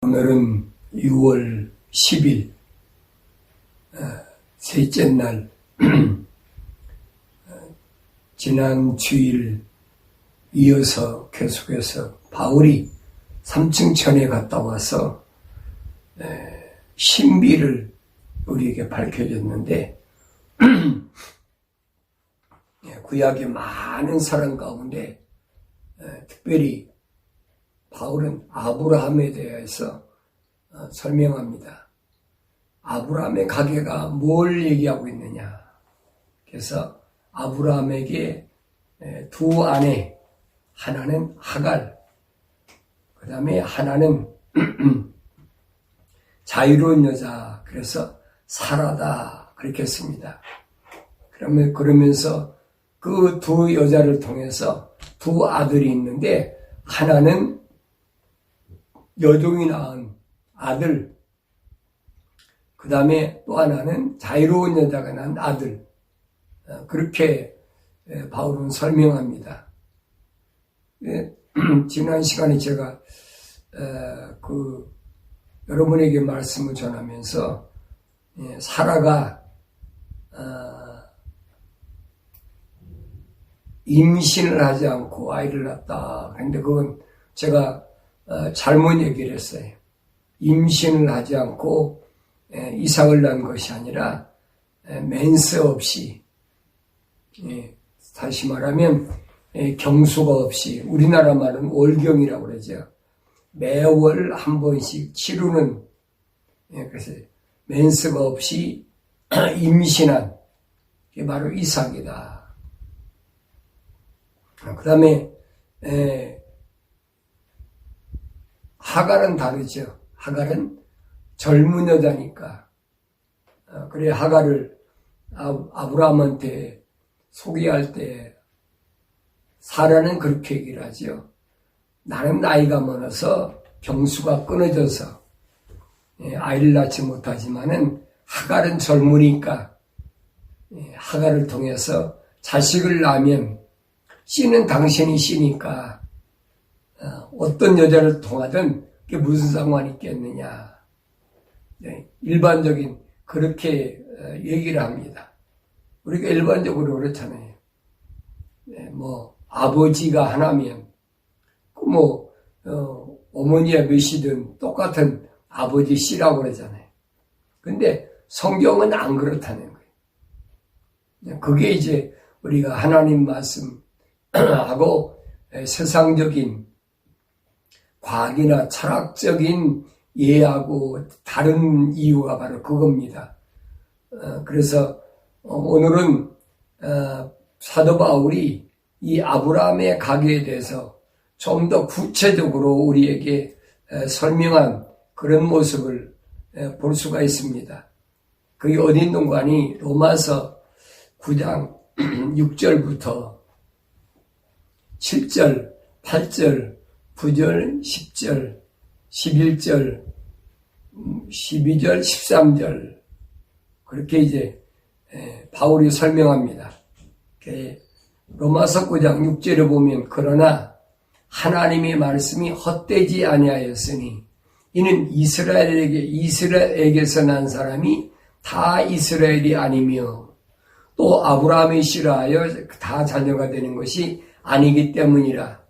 오늘은 6월 10일 셋째 날 지난 주일 이어서 계속해서 바울이 삼층천에 갔다 와서 신비를 우리에게 밝혀줬는데 구약의 많은 사람 가운데 특별히 바울은 아브라함에 대해서 설명합니다. 아브라함의 가계가 뭘 얘기하고 있느냐. 그래서 아브라함에게 두 아내, 하나는 하갈, 그 다음에 하나는 자유로운 여자, 그래서 사라다 그렇게 했습니다. 그러면서 그 두 여자를 통해서 두 아들이 있는데 하나는 여종이 낳은 아들, 그 다음에 또 하나는 자유로운 여자가 낳은 아들. 그렇게 바울은 설명합니다. 지난 시간에 제가 여러분에게 말씀을 전하면서 사라가 임신을 하지 않고 아이를 낳았다. 그런데 그건 제가 잘못 얘기를 했어요. 임신을 하지 않고 이삭을 낳은 것이 아니라 맨스 없이, 다시 말하면 경수가 없이, 우리나라 말은 월경이라고 그러죠. 매월 한 번씩 치르는, 그래서 맨스가 없이 임신한 게 바로 이삭이다. 그 다음에 하갈은 다르죠. 하갈은 젊은 여자니까. 그래 하갈을 아브라함한테 소개할 때 사라는 그렇게 얘기를 하죠. 나는 나이가 많아서 경수가 끊어져서 아이를 낳지 못하지만은 하갈은 젊으니까 하갈을 통해서 자식을 낳으면 씨는 당신이 씨니까 어떤 여자를 통하든 그게 무슨 상관이 있겠느냐. 일반적인 그렇게 얘기를 합니다. 우리가 일반적으로 그렇잖아요. 아버지가 하나면 어머니가 몇이든 똑같은 아버지 씨라고 그러잖아요. 근데 성경은 안 그렇다는 거예요. 그게 이제 우리가 하나님 말씀하고 세상적인 과학이나 철학적인 이해하고 다른 이유가 바로 그겁니다. 그래서 오늘은 사도 바울이 이 아브라함의 가계에 대해서 좀 더 구체적으로 우리에게 설명한 그런 모습을 볼 수가 있습니다. 그게 어디 있는 거니? 로마서 9장 6절부터 7절, 8절, 9절, 10절, 11절, 12절, 13절 그렇게 이제 바울이 설명합니다. 로마서 9장 6절에 보면 그러나 하나님의 말씀이 헛되지 아니하였으니 이는 이스라엘에게서 난 사람이 다 이스라엘이 아니며 또 아브라함의 씨라 하여 다 자녀가 되는 것이 아니기 때문이라.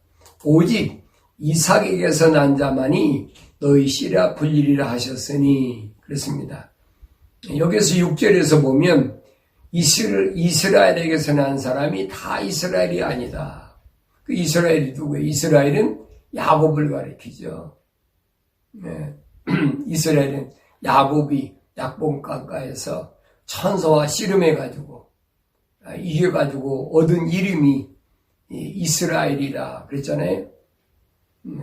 오직 이삭에게서 난 자만이 너희 씨라 불리리라 하셨으니 그렇습니다. 여기서 6절에서 보면 이스라엘에게서 난 사람이 다 이스라엘이 아니다. 그 이스라엘이 누구예요? 이스라엘은 야곱을 가리키죠. 이스라엘은 야곱이 약봉강가에서 천사와 씨름해가지고 이겨가지고 얻은 이름이 이스라엘이라 그랬잖아요.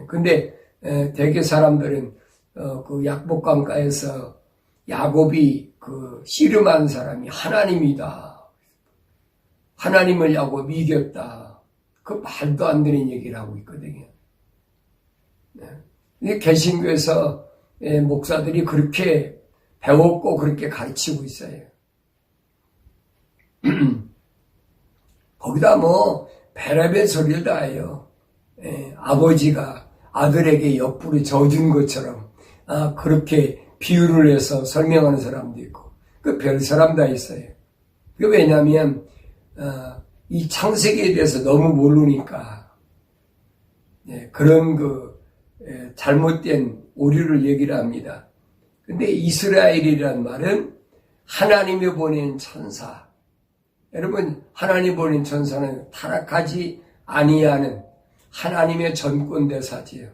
근데 대개 사람들은 그 약복강가에서 야곱이 그 씨름한 사람이 하나님이다. 하나님을 야곱이 이겼다. 그 말도 안 되는 얘기를 하고 있거든요. 개신교에서 목사들이 그렇게 배웠고 그렇게 가르치고 있어요. 거기다 별의별 소리를 다 해요. 아버지가 아들에게 옆구리 져준 것처럼 그렇게 비유를 해서 설명하는 사람도 있고, 그 별 사람 다 있어요. 그 왜냐하면, 이 창세기에 대해서 너무 모르니까, 그런 잘못된 오류를 얘기를 합니다. 근데 이스라엘이란 말은 하나님이 보낸 천사. 여러분, 하나님 보낸 천사는 타락하지 아니하는 하나님의 전권 대사지요.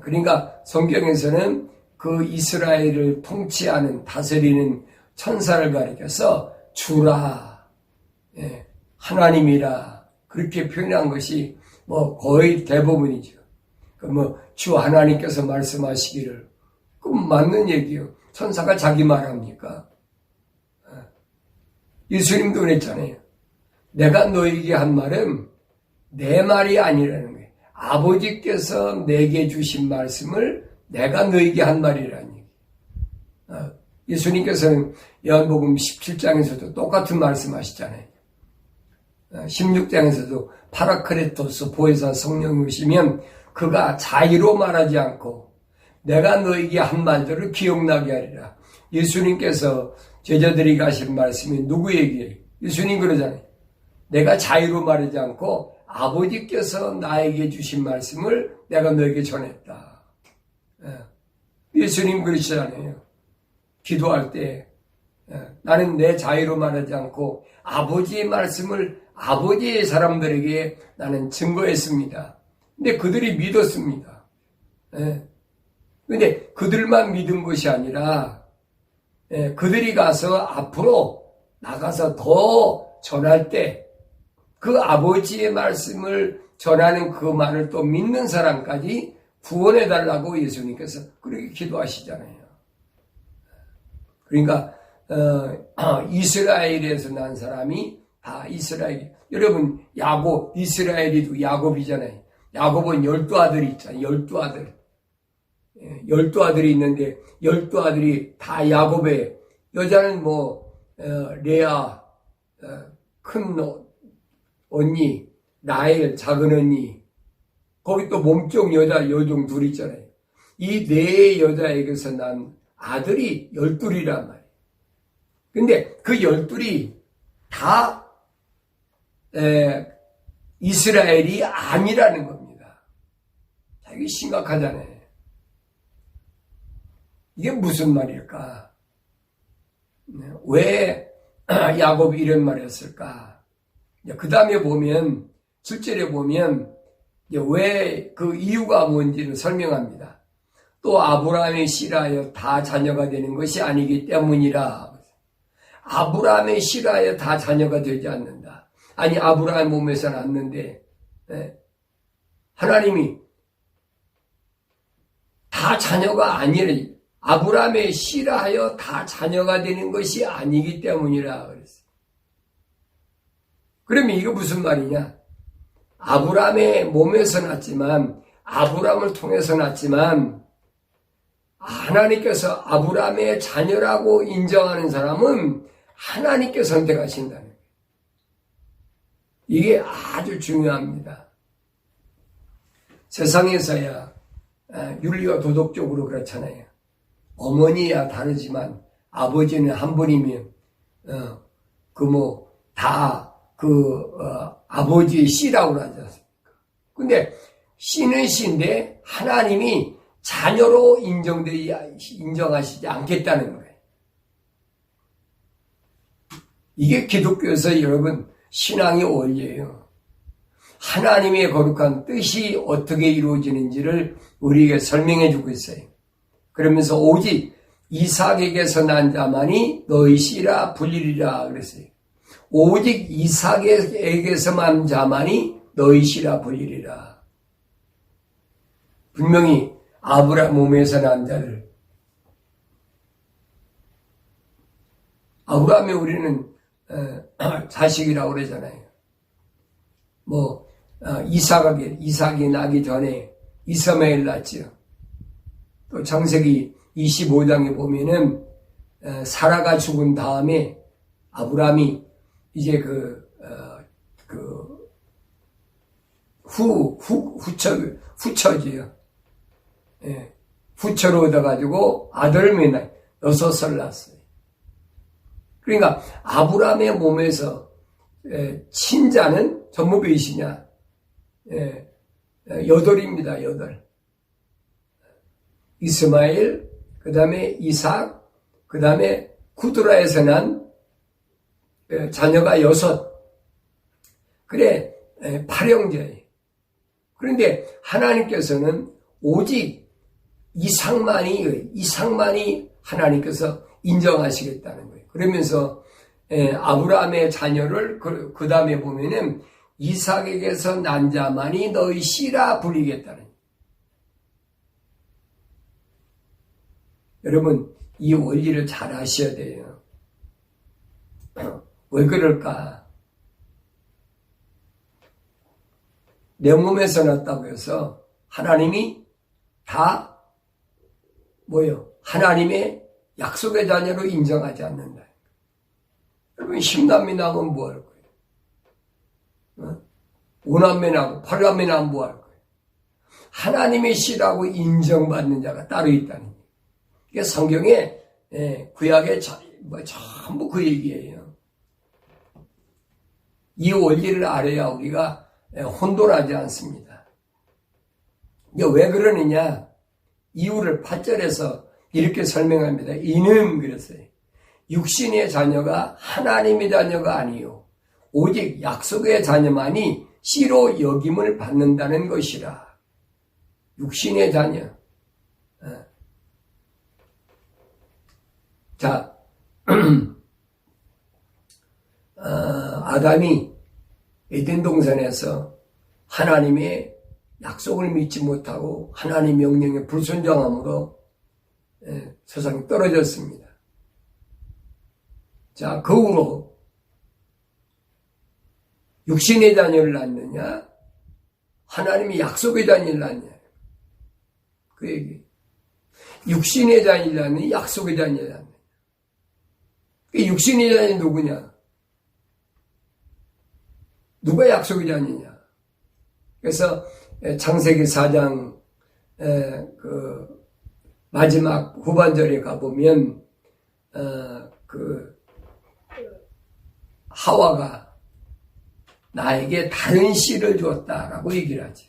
그러니까 성경에서는 그 이스라엘을 통치하는, 다스리는 천사를 가리켜서 주라, 하나님이라, 그렇게 표현한 것이 거의 대부분이죠. 주 하나님께서 말씀하시기를, 그럼 맞는 얘기요. 천사가 자기 말합니까? 예수님도 그랬잖아요. 내가 너에게 한 말은 내 말이 아니라는 거예요. 아버지께서 내게 주신 말씀을 내가 너에게 한 말이라는 얘기예요. 예수님께서는 요한복음 17장에서도 똑같은 말씀하시잖아요. 16장에서도 파라크레토스 보혜사 성령이 오시면 그가 자의로 말하지 않고 내가 너에게 한 말들을 기억나게 하리라. 예수님께서 제자들이 가신 말씀이 누구에게? 예수님 그러잖아요. 내가 자의로 말하지 않고 아버지께서 나에게 주신 말씀을 내가 너에게 전했다. 예수님 그러시잖아요. 기도할 때 나는 내 자의로 말하지 않고 아버지의 말씀을 아버지의 사람들에게 나는 증거했습니다. 근데 그들이 믿었습니다. 근데 그들만 믿은 것이 아니라 그들이 가서 앞으로 나가서 더 전할 때 그 아버지의 말씀을 전하는 그 말을 또 믿는 사람까지 구원해달라고 예수님께서 그렇게 기도하시잖아요. 그러니까 이스라엘에서 난 사람이 다 이스라엘. 여러분 야곱, 이스라엘이도 야곱이잖아요. 야곱은 12아들이 있잖아요. 12아들. 12아들이 있는데 12아들이 다 야곱의, 여자는 레아, 큰 언니, 라헬, 작은 언니, 거기 또 몸종 여자, 여종 둘 있잖아요. 이 네 여자에게서 난 아들이 12이란 말이에요. 근데 그 12이 다 이스라엘이 아니라는 겁니다. 이게 심각하잖아요. 이게 무슨 말일까? 왜 야곱이 이런 말을 했을까? 그 다음에 보면, 7절에 보면, 왜 그 이유가 뭔지를 설명합니다. 또 아브라함의 씨라여 다 자녀가 되는 것이 아니기 때문이라. 아브라함의 씨라여 다 자녀가 되지 않는다. 아니, 아브라함 몸에서 났는데, 하나님이 다 자녀가 아니라, 아브라함의 씨라하여 다 자녀가 되는 것이 아니기 때문이라 그랬어요. 그러면 이거 무슨 말이냐? 아브라함의 몸에서 났지만, 아브라함을 통해서 났지만, 하나님께서 아브라함의 자녀라고 인정하는 사람은 하나님께 선택하신다는 거예요. 이게 아주 중요합니다. 세상에서야 윤리와 도덕적으로 그렇잖아요. 어머니야 다르지만 아버지는 한 분이면 아버지의 씨라고 하지 않습니까? 근데 씨는 씨인데 하나님이 자녀로 인정하시지 않겠다는 거예요. 이게 기독교에서 여러분 신앙의 원리예요. 하나님의 거룩한 뜻이 어떻게 이루어지는지를 우리에게 설명해 주고 있어요. 그러면서 오직 이삭에게서 난 자만이 너희 씨라 불리리라 그랬어요. 오직 이삭에게서만 자만이 너희 씨라 불리리라. 분명히 아브라함 몸에서 난 자들. 아브라함이 우리는 자식이라고 그러잖아요. 이삭이 나기 전에 이스마엘 낳지요. 또 창세기 25장에 보면은 사라가 죽은 다음에 아브라함이 이제 후처지요. 후처를 얻어가지고 아들을 낳아 6을 낳았어요. 그러니까 아브라함의 몸에서 친자는 전부 몇이냐? 8입니다. 8. 이스마엘, 그 다음에 이삭, 그 다음에 구드라에서 난 자녀가 6. 그래 8형제예요. 그런데 하나님께서는 오직 이삭만이 하나님께서 인정하시겠다는 거예요. 그러면서 아브라함의 자녀를 그 다음에 보면은 이삭에게서 난 자만이 너희 씨라 부리겠다는 거예요. 여러분 이 원리를 잘 아셔야 돼요. 왜 그럴까? 내 몸에서 났다고 해서 하나님이 다 하나님의 약속의 자녀로 인정하지 않는다. 여러분 10남매 나면 뭐 할 거예요? 5남매 나고 8남매 나면 뭐 할 거예요? 하나님의 씨라고 인정받는 자가 따로 있다는 거예요. 이게 성경에 구약에 전부 그 얘기예요. 이 원리를 알아야 우리가 혼돈하지 않습니다. 이게 왜 그러느냐? 이유를 8절에서 이렇게 설명합니다. 이는 그랬어요. 육신의 자녀가 하나님의 자녀가 아니요 오직 약속의 자녀만이 씨로 여김을 받는다는 것이라. 육신의 자녀. 자, 아담이 에덴 동산에서 하나님의 약속을 믿지 못하고 하나님 명령에 불순종함으로 세상에 떨어졌습니다. 자, 그 후로 육신의 자녀를 낳느냐 하나님의 약속의 자녀를 낳느냐 그 얘기. 육신의 자녀를 낳느냐 약속의 자녀를 낳느냐. 육신의 자녀는 누구냐? 누가 약속의 자녀냐? 그래서 창세기 4장 그 마지막 후반절에 가보면 하와가 나에게 다른 씨를 줬다라고 얘기를 하죠.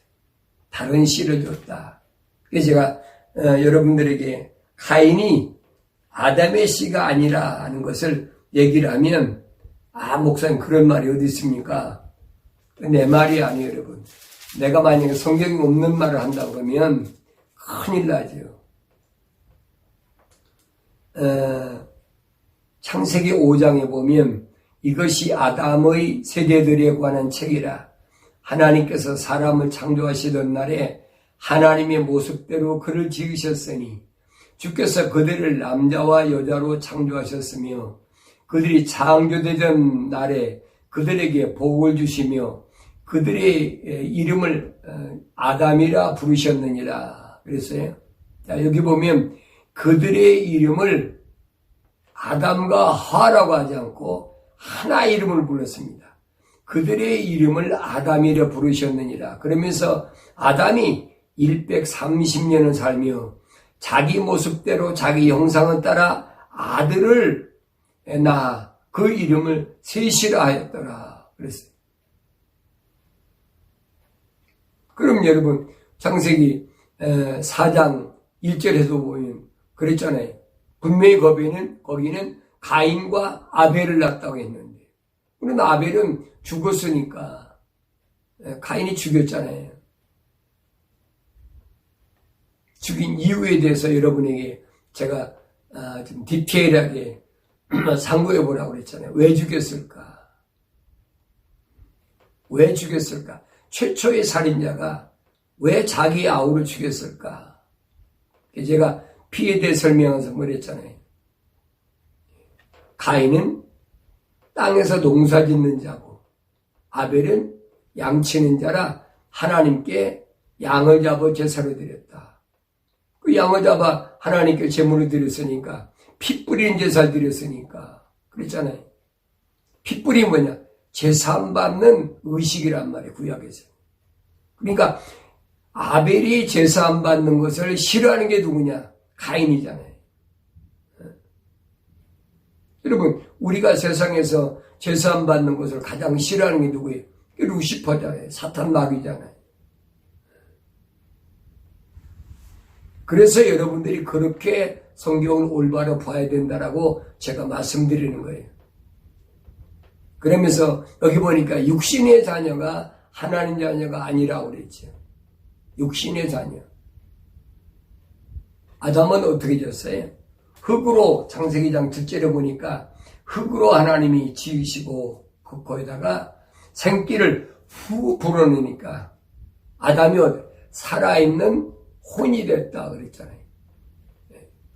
다른 씨를 줬다. 그래서 제가 여러분들에게 가인이 아담의 씨가 아니라 하는 것을 얘기를 하면 목사님 그런 말이 어디 있습니까? 내 말이 아니에요, 여러분. 내가 만약에 성경이 없는 말을 한다고 그러면 큰일 나죠. 창세기 5장에 보면 이것이 아담의 세대들에 관한 책이라. 하나님께서 사람을 창조하시던 날에 하나님의 모습대로 그를 지으셨으니 주께서 그들을 남자와 여자로 창조하셨으며 그들이 창조되던 날에 그들에게 복을 주시며 그들의 이름을 아담이라 부르셨느니라 그랬어요. 자, 여기 보면 그들의 이름을 아담과 하와라고 하지 않고 하나 이름을 불렀습니다. 그들의 이름을 아담이라 부르셨느니라. 그러면서 아담이 130년을 살며 자기 모습대로 자기 형상을 따라 아들을 낳아 그 이름을 셋이라 하였더라 그랬어요. 그럼 여러분 창세기 4장 1절에도 보면 그랬잖아요. 분명히 거기는 가인과 아벨을 낳았다고 했는데 그러나 아벨은 죽었으니까 가인이 죽였잖아요. 죽인 이유에 대해서 여러분에게 제가 좀 디테일하게 상고해 보라고 그랬잖아요. 왜 죽였을까? 왜 죽였을까? 최초의 살인자가 왜 자기 아우를 죽였을까? 제가 피에 대해 설명해서 그랬잖아요. 가인은 땅에서 농사 짓는 자고 아벨은 양치는 자라 하나님께 양을 잡아 제사로 드렸다. 그 양을 잡아 하나님께 제물을 드렸으니까 피 뿌리는 제사를 드렸으니까 그랬잖아요. 피 뿌리는 뭐냐? 제사받는 의식이란 말이에요. 구약에서. 그러니까 아벨이 제사 안 받는 것을 싫어하는 게 누구냐? 가인이잖아요. 여러분, 우리가 세상에서 제사 안 받는 것을 가장 싫어하는 게 누구예요? 루시퍼잖아요. 사탄 마귀잖아요. 그래서 여러분들이 그렇게 성경을 올바로 봐야 된다라고 제가 말씀드리는 거예요. 그러면서 여기 보니까 육신의 자녀가 하나님 자녀가 아니라고 그랬죠. 육신의 자녀. 아담은 어떻게 졌어요? 흙으로 창세기장 둘째를 보니까 흙으로 하나님이 지으시고 거기다가 생기를 후 불어넣으니까 아담이 살아있는 혼이 됐다 그랬잖아요.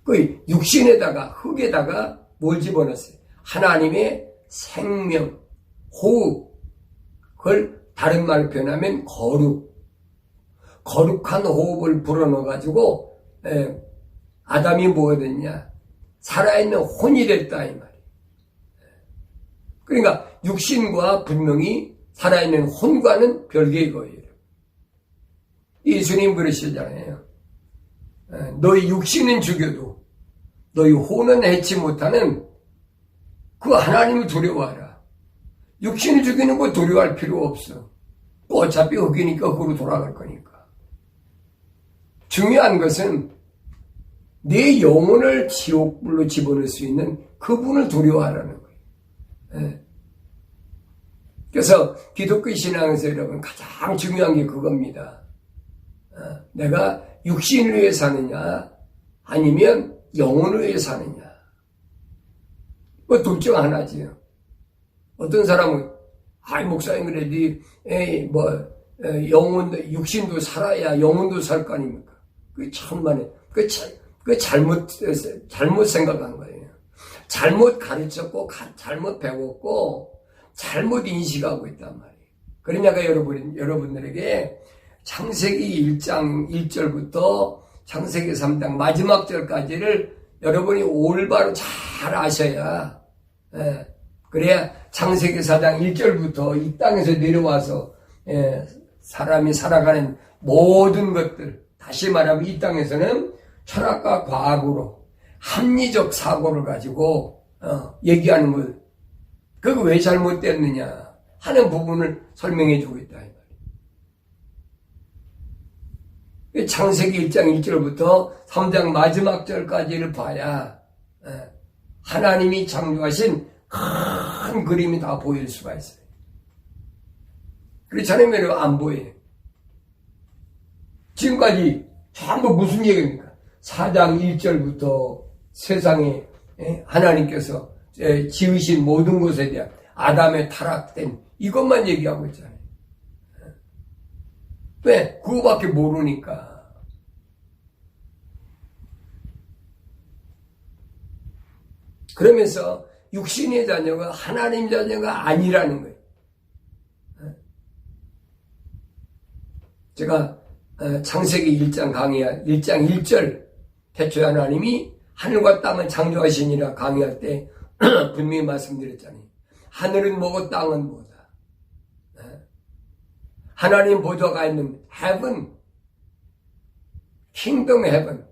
그 육신에다가 흙에다가 뭘 집어넣었어요? 하나님의 생명, 호흡. 그걸 다른 말로 표현하면 거룩한 호흡을 불어넣어가지고 아담이 뭐가 됐냐? 살아있는 혼이 됐다 이 말이에요. 그러니까 육신과 분명히 살아있는 혼과는 별개의 거예요. 예수님 그러시잖아요. 너희 육신은 죽여도 너희 혼은 해치 못하는 그 하나님을 두려워하라. 육신을 죽이는 거 두려워할 필요 없어. 어차피 흙이니까 흙으로 돌아갈 거니까. 중요한 것은 내 영혼을 지옥불로 집어넣을 수 있는 그분을 두려워하라는 거예요. 그래서 기독교 신앙에서 여러분 가장 중요한 게 그겁니다. 내가 육신을 위해 사느냐 아니면 영혼을 위해 사느냐. 뭐 둘 중 하나지요. 어떤 사람은 목사님 그래도 육신도 살아야 영혼도 살 거 아닙니까? 그게 천만에 그 잘못 생각한 거예요. 잘못 가르쳤고 잘못 배웠고 잘못 인식하고 있단 말이에요. 그러냐가 여러분들에게 창세기 1장 1절부터 창세기 3장 마지막 절까지를 여러분이 올바로 잘 아셔야, 그래야 창세기 4장 1절부터 이 땅에서 내려와서 사람이 살아가는 모든 것들, 다시 말하면 이 땅에서는 철학과 과학으로 합리적 사고를 가지고 얘기하는 것, 그거 왜 잘못됐느냐 하는 부분을 설명해 주고 있다. 창세기 1장 1절부터 3장 마지막 절까지를 봐야 하나님이 창조하신 큰 그림이 다 보일 수가 있어요. 그렇잖아요. 왜 안 보여요? 지금까지 전부 무슨 얘기입니까? 4장 1절부터 세상에 하나님께서 지으신 모든 것에 대한 아담의 타락된 이것만 얘기하고 있잖아요. 왜? 그거밖에 모르니까. 그러면서 육신의 자녀가 하나님 자녀가 아니라는 거예요. 제가 창세기 1장 1절 태초에 하나님이 하늘과 땅을 창조하시니라 강의할 때 분명히 말씀드렸잖아요. 하늘은 뭐고 땅은 뭐다. 하나님 보좌가 있는 heaven, kingdom heaven,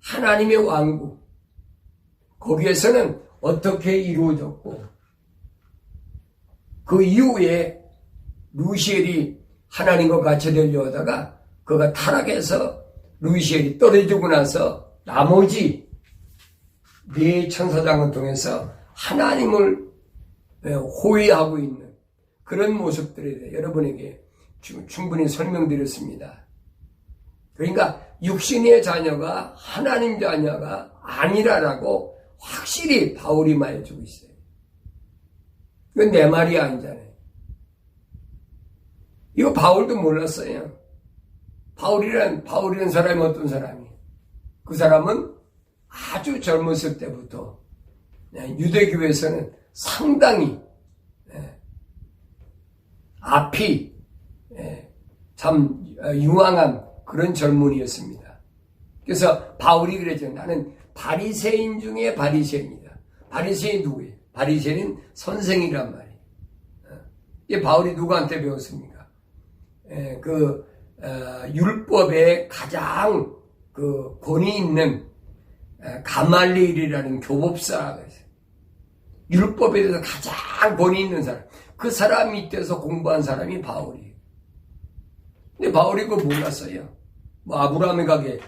하나님의 왕국, 거기에서는 어떻게 이루어졌고 그 이후에 루시엘이 하나님과 같이 되려 하다가 그가 타락해서 루시엘이 떨어지고 나서 나머지 네 천사장을 통해서 하나님을 호위하고 있는 그런 모습들에 대해 여러분에게 충분히 설명드렸습니다. 그러니까 육신의 자녀가 하나님 자녀가 아니라라고 확실히 바울이 말해주고 있어요. 이건 내 말이 아니잖아요. 이거 바울도 몰랐어요. 바울이라는 사람이 어떤 사람이에요? 그 사람은 아주 젊었을 때부터 유대교에서는 상당히 앞이 참 유망한 그런 젊은이였습니다. 그래서 바울이 그랬죠. 나는 바리새인 중에 바리새인이다. 바리새인 누구예요? 바리새인은 선생이란 말이에요. 이 바울이 누구한테 배웠습니까? 율법에 가장 그 권위 있는 가말리엘이라는 교법사가 있어요. 율법에 대해서 가장 권위 있는 사람. 그 사람 밑에서 공부한 사람이 바울이에요. 근데 바울이 그거 몰랐어요. 뭐 아브라함의 가게,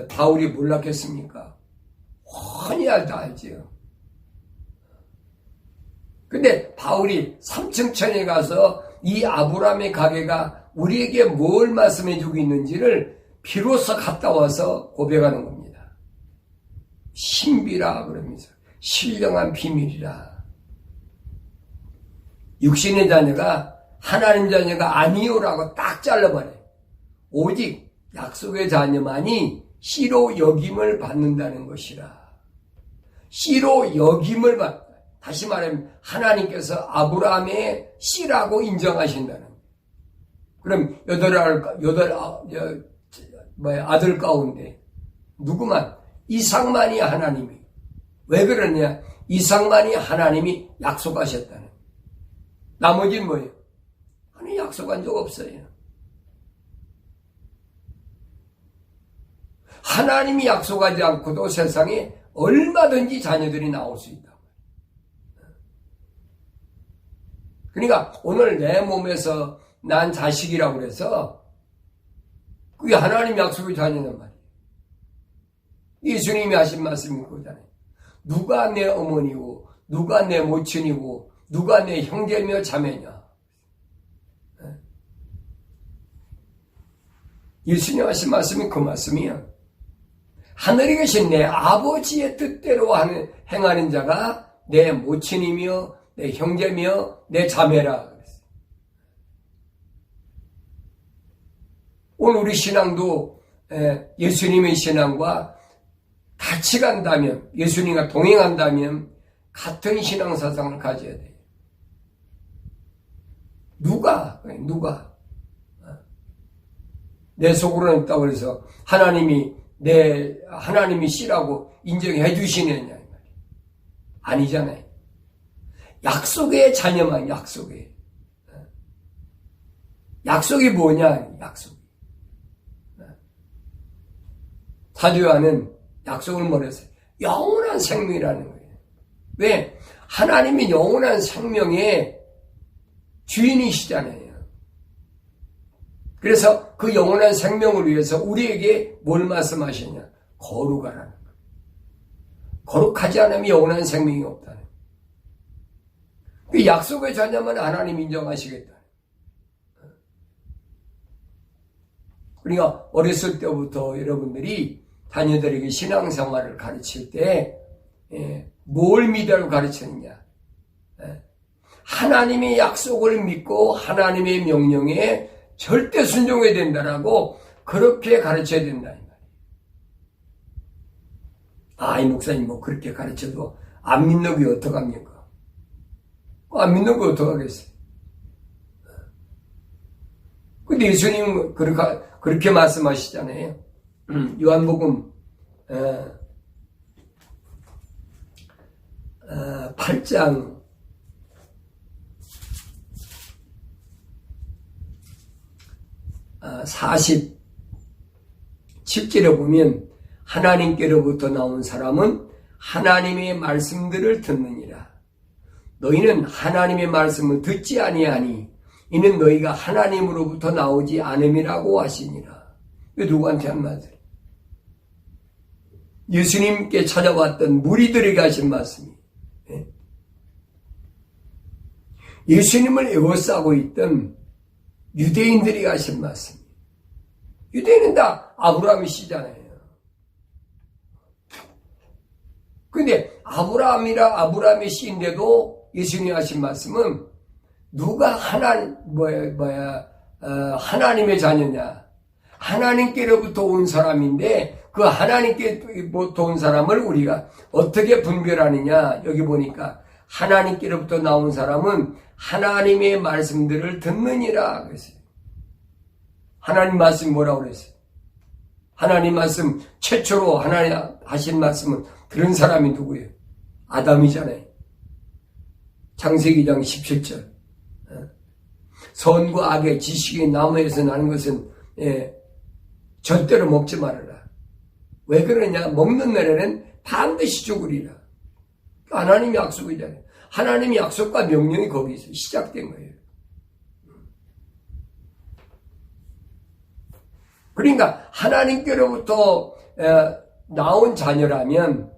바울이 몰랐겠습니까? 훤히 알지요. 근데 바울이 삼층천에 가서 이 아브라함의 가게가 우리에게 뭘 말씀해주고 있는지를 비로소 갔다 와서 고백하는 겁니다. 신비라 그러면서 신령한 비밀이라. 육신의 자녀가 하나님 자녀가 아니요라고 딱 잘라버려요. 오직 약속의 자녀만이 씨로 여김을 받는다는 것이라. 씨로 여김을 받는다. 다시 말하면 하나님께서 아브라함의 씨라고 인정하신다는. 그럼 아들 가운데 누구만? 이삭만이 하나님이. 왜 그러냐? 이삭만이 하나님이 약속하셨다는. 나머지는 뭐예요? 하나님 약속한 적 없어요. 하나님이 약속하지 않고도 세상에 얼마든지 자녀들이 나올 수 있다. 그러니까 오늘 내 몸에서 난 자식이라고 그래서 그게 하나님 약속의 자녀란 말이에요. 예수님이 하신 말씀이 그거잖아요. 누가 내 어머니고 누가 내 모친이고 누가 내 형제며 자매냐. 예수님 하신 말씀이 그 말씀이야. 하늘에 계신 내 아버지의 뜻대로 행하는 자가 내 모친이며 내 형제며 내 자매라 그랬어요. 오늘 우리 신앙도 예수님의 신앙과 같이 간다면, 예수님과 동행한다면 같은 신앙 사상을 가져야 돼요. 누가 내 속으로는 있다고 해서 하나님이 씨라고 인정해 주시느냐 아니잖아요. 약속의 자녀만 약속이 뭐냐? 사도 요한은 약속을 뭐랬어요? 영원한 생명이라는 거예요. 왜? 하나님이 영원한 생명의 주인이시잖아요. 그래서 그 영원한 생명을 위해서 우리에게 뭘 말씀하시냐? 거룩하라는 거예요. 거룩하지 않으면 영원한 생명이 없다는 거예요. 그 약속의 자녀만 하나님 인정하시겠다. 그러니까 어렸을 때부터 여러분들이 자녀들에게 신앙생활을 가르칠 때 뭘 믿으라고 가르치느냐? 하나님의 약속을 믿고 하나님의 명령에 절대 순종해야 된다라고 그렇게 가르쳐야 된다. 이 목사님 그렇게 가르쳐도 안 믿는 게 어떡합니까? 안 믿는 거 어떡하겠어요? 근데 예수님은 그렇게 말씀하시잖아요. 요한복음 8장 47절에 보면 하나님께로부터 나온 사람은 하나님의 말씀들을 듣느니라. 너희는 하나님의 말씀을 듣지 아니하니 이는 너희가 하나님으로부터 나오지 않음이라고 하시니라. 이거 누구한테 한 말이에요? 예수님께 찾아왔던 무리들에게 하신 말씀이에요. 예수님을 에워싸고 있던 유대인들이 하신 말씀이에요. 유대인은 다 아브라함의 씨잖아요. 근데 아브라함의 씨인데도 예수님이 하신 말씀은 누가 하나님의 자녀냐? 하나님께로부터 온 사람인데 그 하나님께로부터 온 사람을 우리가 어떻게 분별하느냐? 여기 보니까 하나님께로부터 나온 사람은 하나님의 말씀들을 듣느니라 그랬어요. 하나님 말씀 뭐라고 그랬어요? 하나님 말씀 최초로 하나님 하신 말씀은 들은 사람이 누구예요? 아담이잖아요. 창세기 2장 17절. 선과 악의 지식의 나무에서 나는 것은 절대로 먹지 말아라. 왜 그러냐? 먹는 날에는 반드시 죽으리라. 하나님이 약속이잖아요. 하나님의 약속과 명령이 거기서 시작된 거예요. 그러니까 하나님께로부터 나온 자녀라면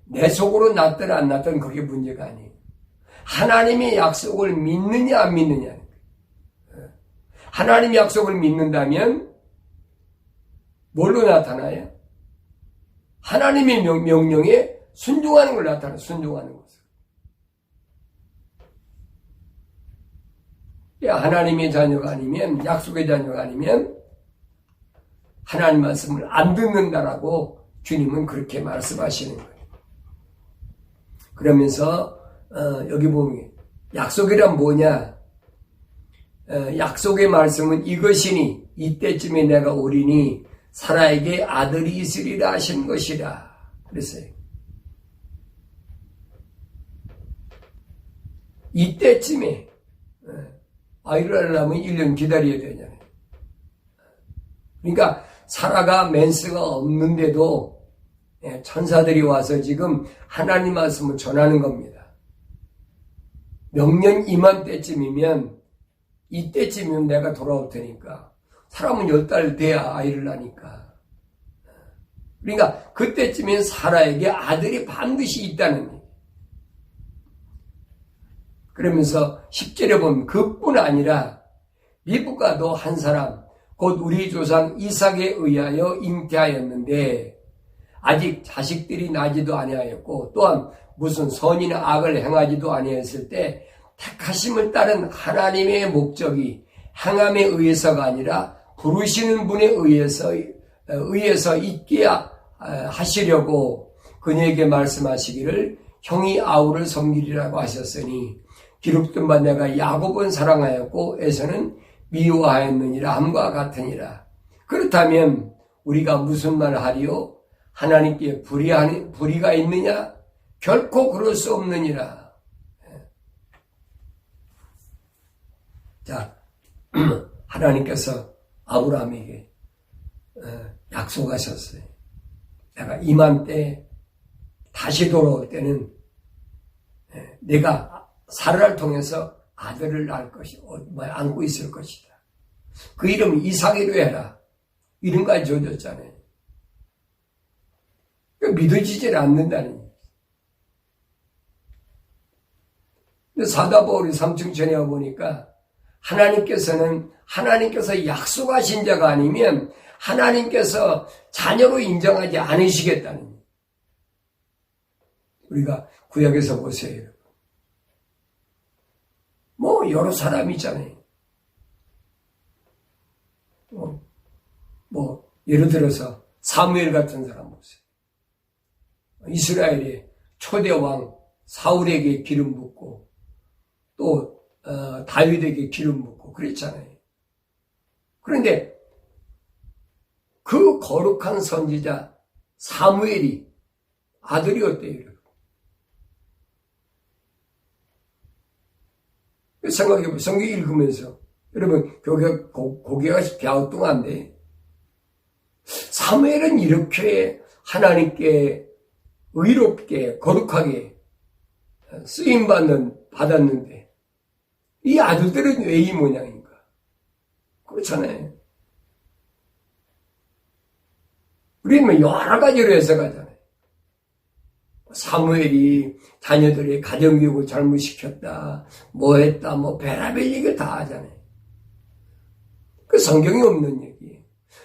내 속으로 났든 안 났든 그게 문제가 아니에요. 하나님의 약속을 믿느냐 안 믿느냐. 하나님의 약속을 믿는다면 뭘로 나타나요? 하나님의 명령에 순종하는 걸 나타나요. 순종하는 것을. 하나님의 자녀가 아니면, 약속의 자녀가 아니면 하나님 말씀을 안 듣는다라고 주님은 그렇게 말씀하시는 거예요. 그러면서 여기 보면 약속이란 뭐냐? 약속의 말씀은 이것이니 이때쯤에 내가 오리니 사라에게 아들이 있으리라 하신 것이라 그랬어요. 이때쯤에 아이를 하려면 1년 기다려야 되잖아요. 그러니까 사라가 맨스가 없는데도 천사들이 와서 지금 하나님 말씀을 전하는 겁니다. 명년 이맘때쯤이면 이때쯤이면 내가 돌아올 테니까 사람은 10달 돼야 아이를 낳으니까. 그러니까 그때쯤이면 사라에게 아들이 반드시 있다는 거예요. 그러면서 10절에 보면 그뿐 아니라 리브가도 한 사람 곧 우리 조상 이삭에 의하여 잉태하였는데 아직 자식들이 나지도 아니하였고 또한 무슨 선이나 악을 행하지도 아니하였을 때 택하심을 따른 하나님의 목적이 행함에 의해서가 아니라 부르시는 분에 의해서 있게 하시려고 그녀에게 말씀하시기를 형이 아우를 섬기리라고 하셨으니 기록된 바 내가 야곱은 사랑하였고 에서는 미워하였느니라 함과 같으니라. 그렇다면 우리가 무슨 말을 하리요? 하나님께 불의가 있느냐? 결코 그럴 수 없느니라. 자, 하나님께서 아브라함에게 약속하셨어요. 내가 이맘때 다시 돌아올 때는 내가 사라를 통해서 아들을 낳을 안고 있을 것이다. 그 이름을 이삭이로 해라. 이름까지 줘줬잖아요. 믿어지질 않는다는 얘기죠. 근데 사도 바울이 3층 전에 와보니까 하나님께서 약속하신 자가 아니면 하나님께서 자녀로 인정하지 않으시겠다는 얘기죠. 우리가 구약에서 보세요, 여러분. 여러 사람이 있잖아요. 예를 들어서 사무엘 같은 사람 보세요. 이스라엘의 초대 왕 사울에게 기름 붓고 또 다윗에게 기름 붓고 그랬잖아요. 그런데 그 거룩한 선지자 사무엘이 아들이었대요. 생각해보세요. 성경 읽으면서 여러분 고개가 갸우뚱한데 사무엘은 이렇게 하나님께 의롭게 거룩하게 받았는데 이 아들들은 왜 이 모양인가? 그렇잖아요. 우리는 여러 가지로 해석하잖아요. 사무엘이 자녀들의 가정교육을 잘못시켰다, 했다, 별의별 얘기를 다 하잖아요. 그 성경이 없는 얘기예요.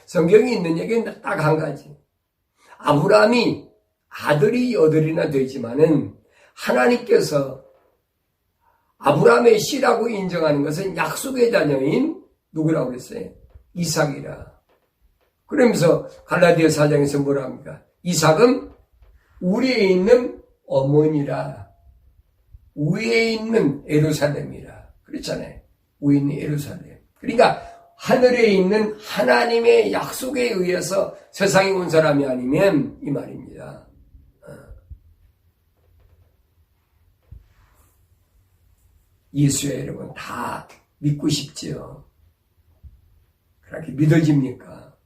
성경이 있는 얘기는 딱 한 가지. 아브라함이 아들이 8이나 되지만은 하나님께서 아브라함의 씨라고 인정하는 것은 약속의 자녀인 누구라고 그랬어요? 이삭이라. 그러면서 갈라디아 4장에서 뭐라 합니까? 이삭은 우리에 있는 어머니라. 위에 있는 예루살렘이라. 그렇잖아요. 위에 있는 예루살렘. 그러니까 하늘에 있는 하나님의 약속에 의해서 세상에 온 사람이 아니면 이 말입니다. 예수야 여러분 다 믿고 싶지요. 그렇게 믿어집니까?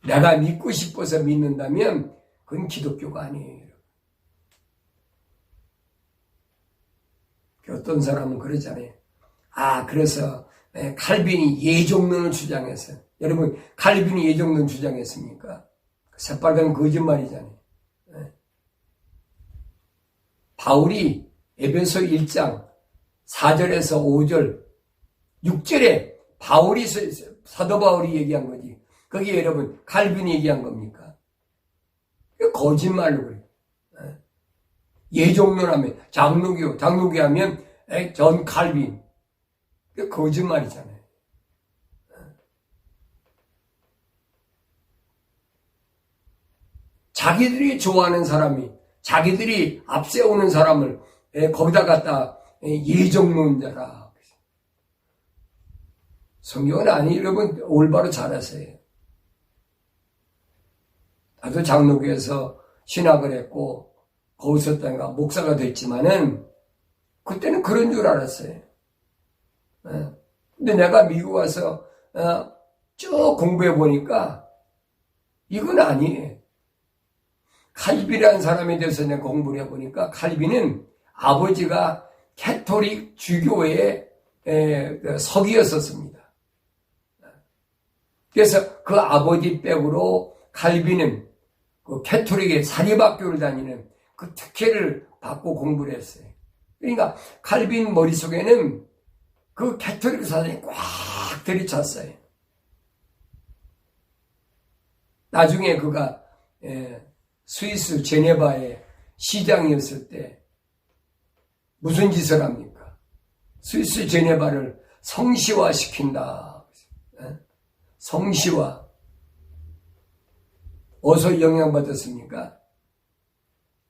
내가 믿고 싶어서 믿는다면 그건 기독교가 아니에요. 어떤 사람은 그러잖아요. 그래서 칼빈이 예종론을 주장했어요. 여러분, 칼빈이 예종론 주장했습니까? 새빨간 거짓말이잖아요. 바울이 에베소 1장 4절에서 5절, 6절에 사도 바울이 얘기한 거지. 거기에 여러분, 칼빈이 얘기한 겁니까? 거짓말로 그래요. 예종론 하면, 장로교 하면, 전 칼빈. 거짓말이잖아요. 자기들이 좋아하는 사람이, 자기들이 앞세우는 사람을 거기다 갖다 예종론자라. 성경은 여러분 올바로 잘하세요. 나도 장로교에서 신학을 했고 거기서 목사가 됐지만은 그때는 그런 줄 알았어요. 근데 내가 미국 와서 쭉 공부해 보니까 이건 아니에요. 칼빈이라는 사람에 대해서 내가 공부를 해보니까 칼빈은 아버지가 캐톨릭 주교의 석이었었습니다. 그래서 그 아버지 백으로 칼빈은 그 캐톨릭의 사립학교를 다니는 그 특혜를 받고 공부를 했어요. 그러니까 칼빈 머릿속에는 그 캐톨릭 사상이 꽉 들이찼어요. 나중에 그가 스위스 제네바의 시장이었을 때 무슨 짓을 합니까? 스위스 제네바를 성시화시킨다. 성시화. 어디서 영향받았습니까?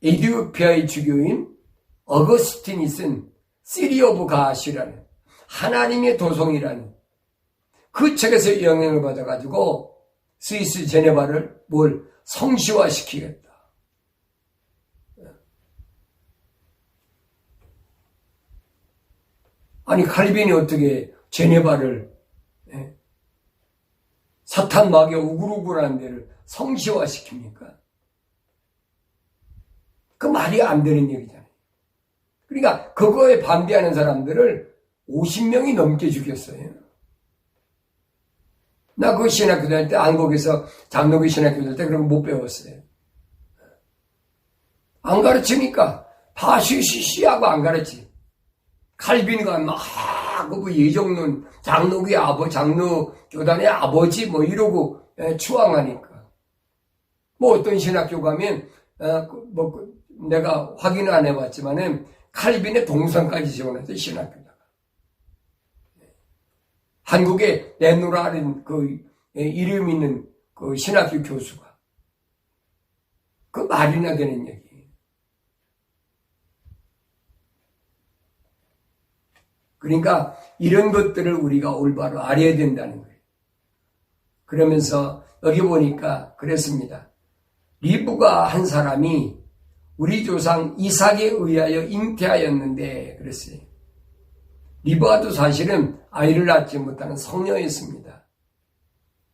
에티오피아의 주교인 어거스틴이 쓴 시리 오브 가시라는 하나님의 도성이라는 그 책에서 영향을 받아가지고 스위스 제네바를 성시화시키겠다. 아니 칼빈이 어떻게 제네바를 사탄 마귀가 우글우글한 데를 성시화시킵니까? 그 말이 안 되는 얘기잖아요. 그러니까 그거에 반대하는 사람들을 50명이 넘게 죽였어요. 나 그 신학교 다닐 때 한국에서 장로교 신학교 다닐 때 그런 거 못 배웠어요. 안 가르치니까 다 쉬쉬쉬하고 안 가르치. 칼빈이가 막 그 예종론 장로교의 장로 교단의 아버지 이러고 추앙하니까. 어떤 신학교 가면 내가 확인을 안 해봤지만은 칼빈의 동상까지 지원했어요, 신학교다가. 한국에 내노라는 그 이름 있는 그 신학교 교수가. 그 말이나 되는 얘기. 그러니까 이런 것들을 우리가 올바로 알아야 된다는 거예요. 그러면서 여기 보니까 그랬습니다. 리브가 한 사람이 우리 조상 이삭에 의하여 잉태하였는데 그랬어요. 리브가도 사실은 아이를 낳지 못하는 성녀였습니다.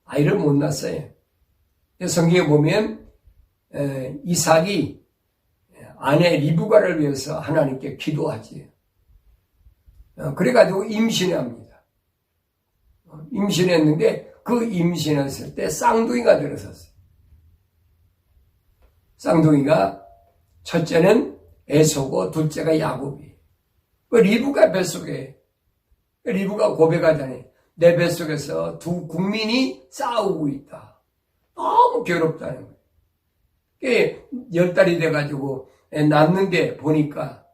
아이를 못 낳았어요. 성경에 보면 이삭이 아내 리브가를 위해서 하나님께 기도하지. 그래가지고 임신합니다. 임신했는데 그 임신했을 때 쌍둥이가 들어섰어요. 쌍둥이가 첫째는 에서고 둘째가 야곱이. 그 리브가 뱃속에 리브가 고백하잖아요. 내 뱃속에서 두 국민이 싸우고 있다. 너무 괴롭다는 거예요. 10달이 돼가지고 낳는데 보니까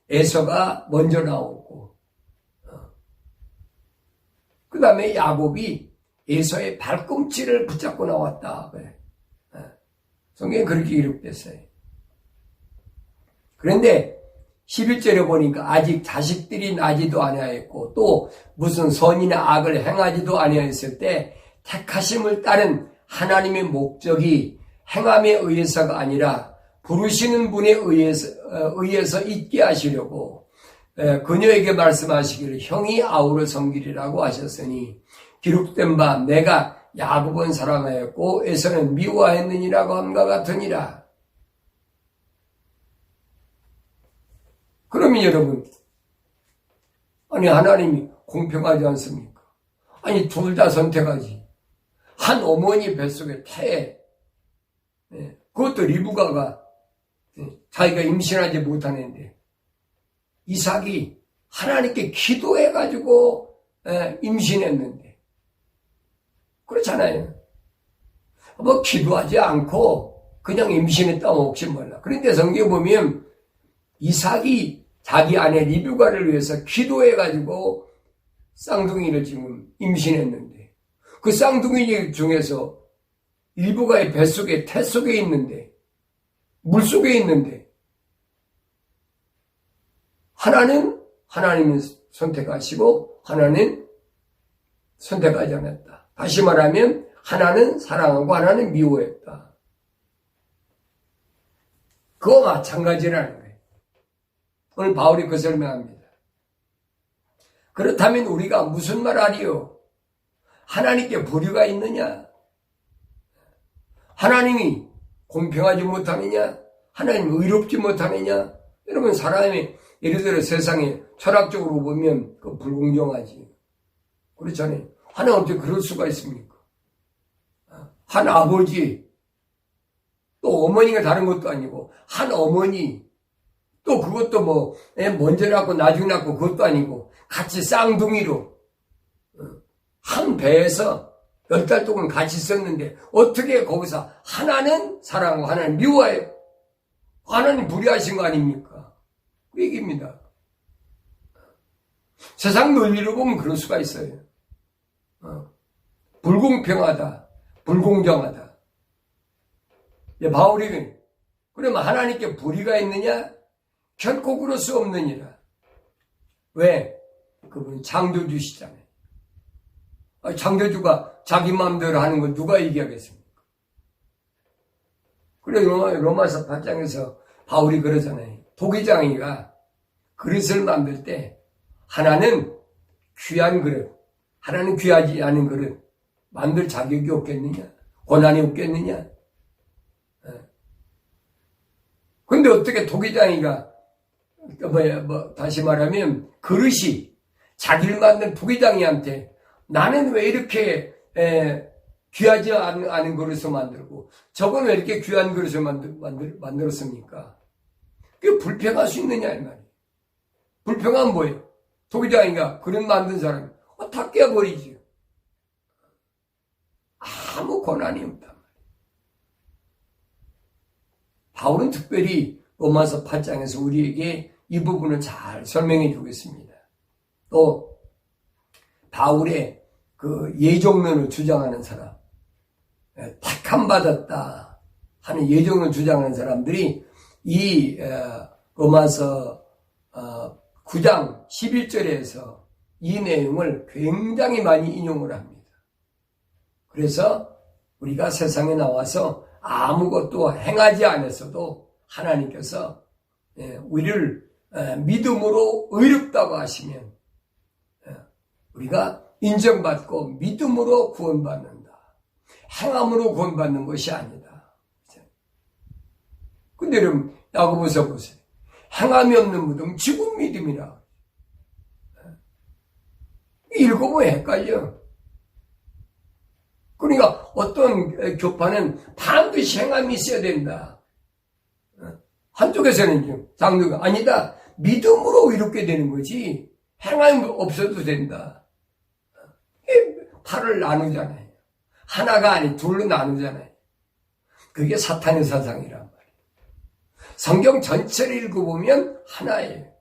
에서가 먼저 나오고 그 다음에 야곱이 에서의 발꿈치를 붙잡고 나왔다. 성경에 그렇게 기록됐어요. 그런데 11절에 보니까 아직 자식들이 나지도 아니하였고 또 무슨 선이나 악을 행하지도 아니하였을 때 택하심을 따른 하나님의 목적이 행함에 의해서가 아니라 부르시는 분에 의해서 있게 하시려고 그녀에게 말씀하시기를 형이 아우를 섬기리라고 하셨으니 기록된 바 내가 야곱은 사랑하였고 에서는 미워하였느니라고 함과 같으니라. 그러면 여러분, 아니 하나님이 공평하지 않습니까? 아니 둘 다 선택하지. 한 어머니 뱃속에 태, 그것도 리브가가 자기가 임신하지 못하는데 이삭이 하나님께 기도해가지고 임신했는데 그렇잖아요. 뭐 기도하지 않고 그냥 임신했다면 혹시 몰라. 그런데 성경에 보면 이삭이 자기 아내 리브가를 위해서 기도해가지고 쌍둥이를 지금 임신했는데 그 쌍둥이 중에서 리브가의 뱃속에 태 속에 있는데 물속에 있는데 하나는 하나님이 선택하시고 하나는 선택하지 않았다. 다시 말하면 하나는 사랑하고 하나는 미워했다. 그거 마찬가지라는 거예요. 오늘 바울이 그 설명합니다. 그렇다면 우리가 무슨 말 하리요? 하나님께 불의가 있느냐? 하나님이 공평하지 못하느냐? 하나님이 의롭지 못하느냐? 여러분 사람이 예를 들어 세상에 철학적으로 보면 그 불공정하지. 그렇잖아요. 하나님 어떻게 그럴 수가 있습니까? 한 아버지 또 어머니가 다른 것도 아니고 한 어머니 또 그것도 뭐 먼저 낳고 나중에 낳고 그것도 아니고 같이 쌍둥이로 한 배에서 10달 동안 같이 있었는데 어떻게 거기서 하나는 사랑하고 하나는 미워해요? 하나님 불의하신 거 아닙니까? 그 얘기입니다. 세상 논리로 보면 그럴 수가 있어요. 불공평하다, 불공정하다. 바울이 그러면 하나님께 불의가 있느냐? 결코 그럴 수 없느니라. 왜? 그분은 창조주시잖아요. 창조주가 자기 마음대로 하는 걸 누가 얘기하겠습니까? 그래 로마서 8장에서 바울이 그러잖아요. 도기장이가 그릇을 만들 때 하나는 귀한 그릇, 하나는 귀하지 않은 그릇 만들 자격이 없겠느냐? 권한이 없겠느냐? 근데 어떻게 도기장이가 다시 말하면 그릇이 자기를 만든 도기장이한테 나는 왜 이렇게 귀하지 않은 그릇을 만들고 저건 왜 이렇게 귀한 그릇을 만들었습니까? 그게 불평할 수 있느냐 이 말이에요. 불평하면 뭐예요? 도기장이가 그릇 만든 사람이 다 깨버리지요. 아무 권한이 없단 말이에요. 바울은 특별히 로마서 8장에서 우리에게 이 부분을 잘 설명해 주겠습니다. 또 바울의 그 예정론을 주장하는 사람, 택함 받았다 하는 예정론을 주장하는 사람들이 이 로마서 9장 11절에서 이 내용을 굉장히 많이 인용을 합니다. 그래서 우리가 세상에 나와서 아무것도 행하지 않았어도 하나님께서 우리를 믿음으로 의롭다고 하시면 우리가 인정받고 믿음으로 구원받는다. 행함으로 구원받는 것이 아니다. 근데 여러분 야고보서 보세요. 행함이 없는 믿음 죽은 믿음이라. 읽어보면 헷갈려. 그러니까 어떤 교파는 반드시 행함이 있어야 된다. 한쪽에서는 장로가 아니다. 믿음으로 이렇게 되는 거지 행함이 없어도 된다. 팔을 나누잖아요. 하나가 아니 둘로 나누잖아요. 그게 사탄의 사상이란 말이에요. 성경 전체를 읽어보면 하나예요.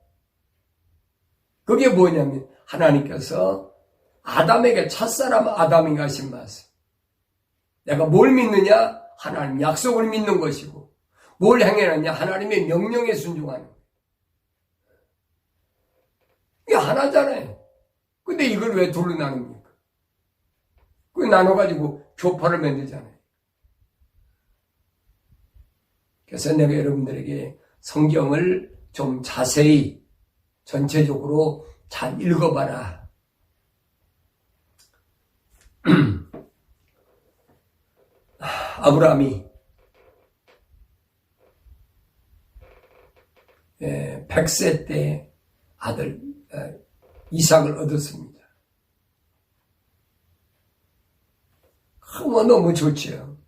그게 뭐냐면 하나님께서 아담에게 첫사람 아담에게 하신 말씀. 내가 뭘 믿느냐? 하나님 약속을 믿는 것이고 뭘 행해놨냐? 하나님의 명령에 순종하는 거예요. 이게 하나잖아요. 근데 이걸 왜 둘로 나눕니까? 그 나눠가지고 교파를 만들잖아요. 그래서 내가 여러분들에게 성경을 좀 자세히 전체적으로 잘 읽어봐라. 아브라함이 100세 때 아들 이삭을 얻었습니다. 너무 좋죠.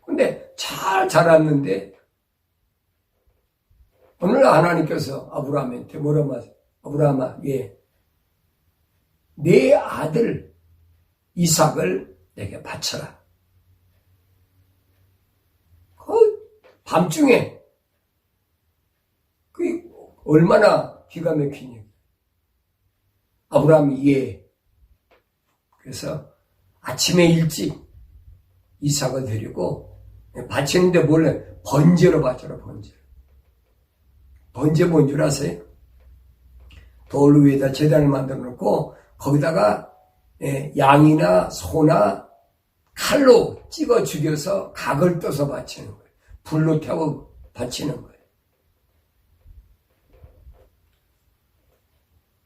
근데 잘 자랐는데 오늘 하나님께서 아브라함한테 뭐라고 하세요? 아브라함아, 내 아들 이삭을 내게 바쳐라. 밤중에 그게 얼마나 기가 막히냐. 아브라함이 그래서 아침에 일찍 이삭을 데리고 바치는데 몰래 번제로 바쳐라. 번제 뭔 줄 아세요? 돌 위에다 제단을 만들어 놓고 거기다가 양이나 소나 칼로 찍어 죽여서 각을 떠서 바치는 거예요. 불로 태워 바치는 거예요.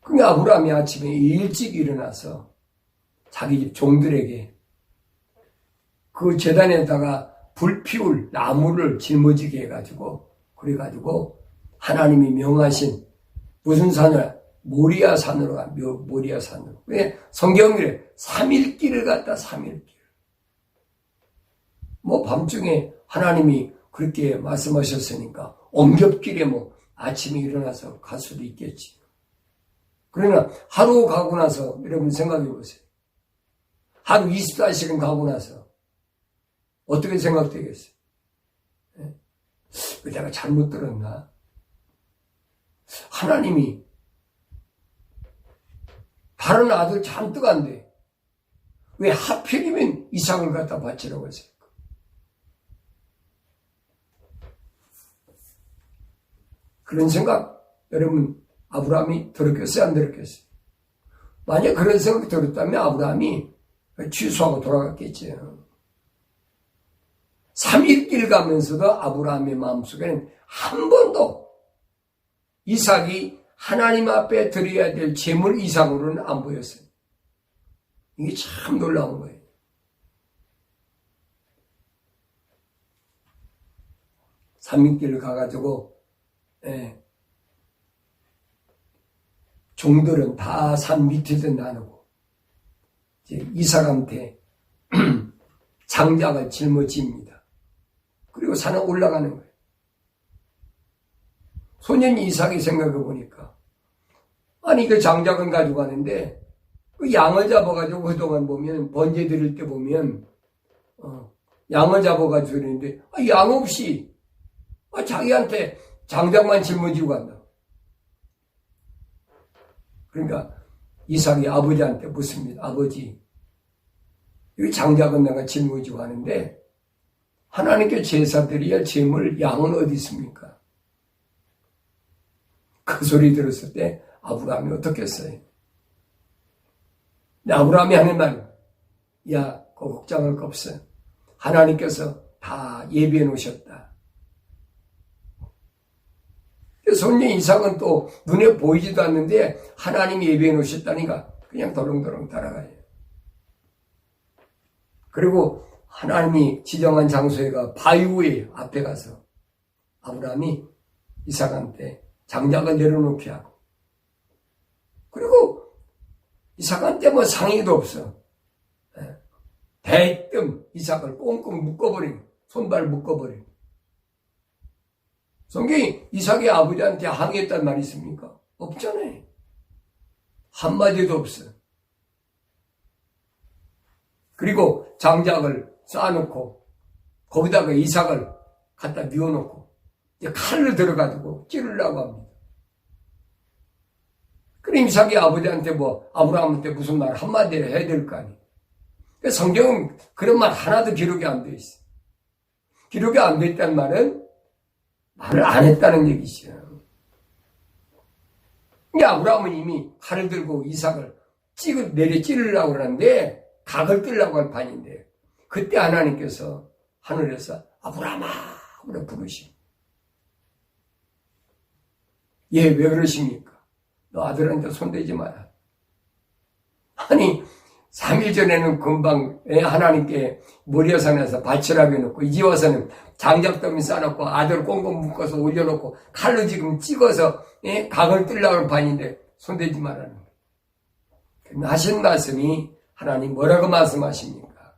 그러니까 아브라함이 아침에 일찍 일어나서 자기 집 종들에게 그 제단에다가 불 피울 나무를 짊어지게 해가지고 그래가지고 하나님이 명하신 무슨 산을 모리아 산으로 가. 모리아 산으로. 왜? 성경에 3일길을 갔다 3일길. 밤중에 하나님이 그렇게 말씀하셨으니까 엉겹길에 아침에 일어나서 갈 수도 있겠지. 그러나 하루 가고 나서 여러분 생각해 보세요. 하루 24시간 가고 나서 어떻게 생각되겠어요? 내가 잘못 들었나? 하나님이 다른 아들 잔뜩 안 돼. 왜 하필이면 이삭을 갖다 바치라고 했을까? 그런 생각 여러분 아브라함이 들었겠어요? 안 들었겠어요? 만약 그런 생각이 들었다면 아브라함이 취소하고 돌아갔겠죠. 3일길 가면서도 아브라함의 마음속에는 한 번도 이삭이 하나님 앞에 드려야 될 제물 이상으로는 안 보였어요. 이게 참 놀라운 거예요. 삼일길을 가가지고 종들은 다 산 밑에서 나누고 이삭한테 장작을 짊어집니다. 그리고 산에 올라가는 거예요. 소년 이삭이 생각해 보니까 아니 그 장작은 가지고 가는데 그 양을 잡아가지고 그동안 보면 번제 드릴 때 보면 양을 잡아가지고 그러는데 양 없이 자기한테 장작만 짊어지고 간다. 그러니까 이삭이 아버지한테 묻습니다. 아버지, 이 장작은 내가 짊어지고 가는데 하나님께 제사 드려야 제물 양은 어디 있습니까? 그 소리 들었을 때 아브라함이 어떻게 했어요? 아브라함이 하는 말, 그거 걱정할 거 없어. 하나님께서 다 예비해 놓으셨다. 손녀 이삭은 또 눈에 보이지도 않는데 하나님이 예비해 놓으셨다니까 그냥 덜렁덜렁 따라가요. 그리고 하나님이 지정한 장소에 가 바위 앞에 가서 아브라함이 이삭한테 장작을 내려놓게 하고 그리고 이삭한테 상의도 없어. 대뜸 이삭을 꽁꽁 묶어버리고 손발 묶어버리고 성경이 이삭의 아버지한테 항의했단 말이 있습니까? 없잖아요. 한마디도 없어. 그리고 장작을 쌓아놓고 거기다가 이삭을 갖다 뉘어놓고 이제 칼을 들어가지고 찌르려고 합니다. 그럼 이삭이 아버지한테 아브라함한테 무슨 말 한마디 해야 될 거 아니에요. 성경은 그런 말 하나도 기록이 안 돼 있어. 기록이 안 돼 있다는 말은 말을 안 했다는 얘기죠. 아브라함은 이미 칼을 들고 이삭을 내려 찌르려고 그러는데 각을 뜨려고 할 판인데 그때 하나님께서 하늘에서 아브라함아 하고 부르시고 왜 그러십니까? 너 아들한테 손대지 마라. 아니 3일 전에는 금방 하나님께 모리아산에서 바치라고 해놓고 이제 와서는 장작더미 싸놓고 아들 꽁꽁 묶어서 올려놓고 칼로 지금 찍어서 각을 뜰라고 판인데 손대지 말라는 거예요. 하신 말씀이 하나님 뭐라고 말씀하십니까?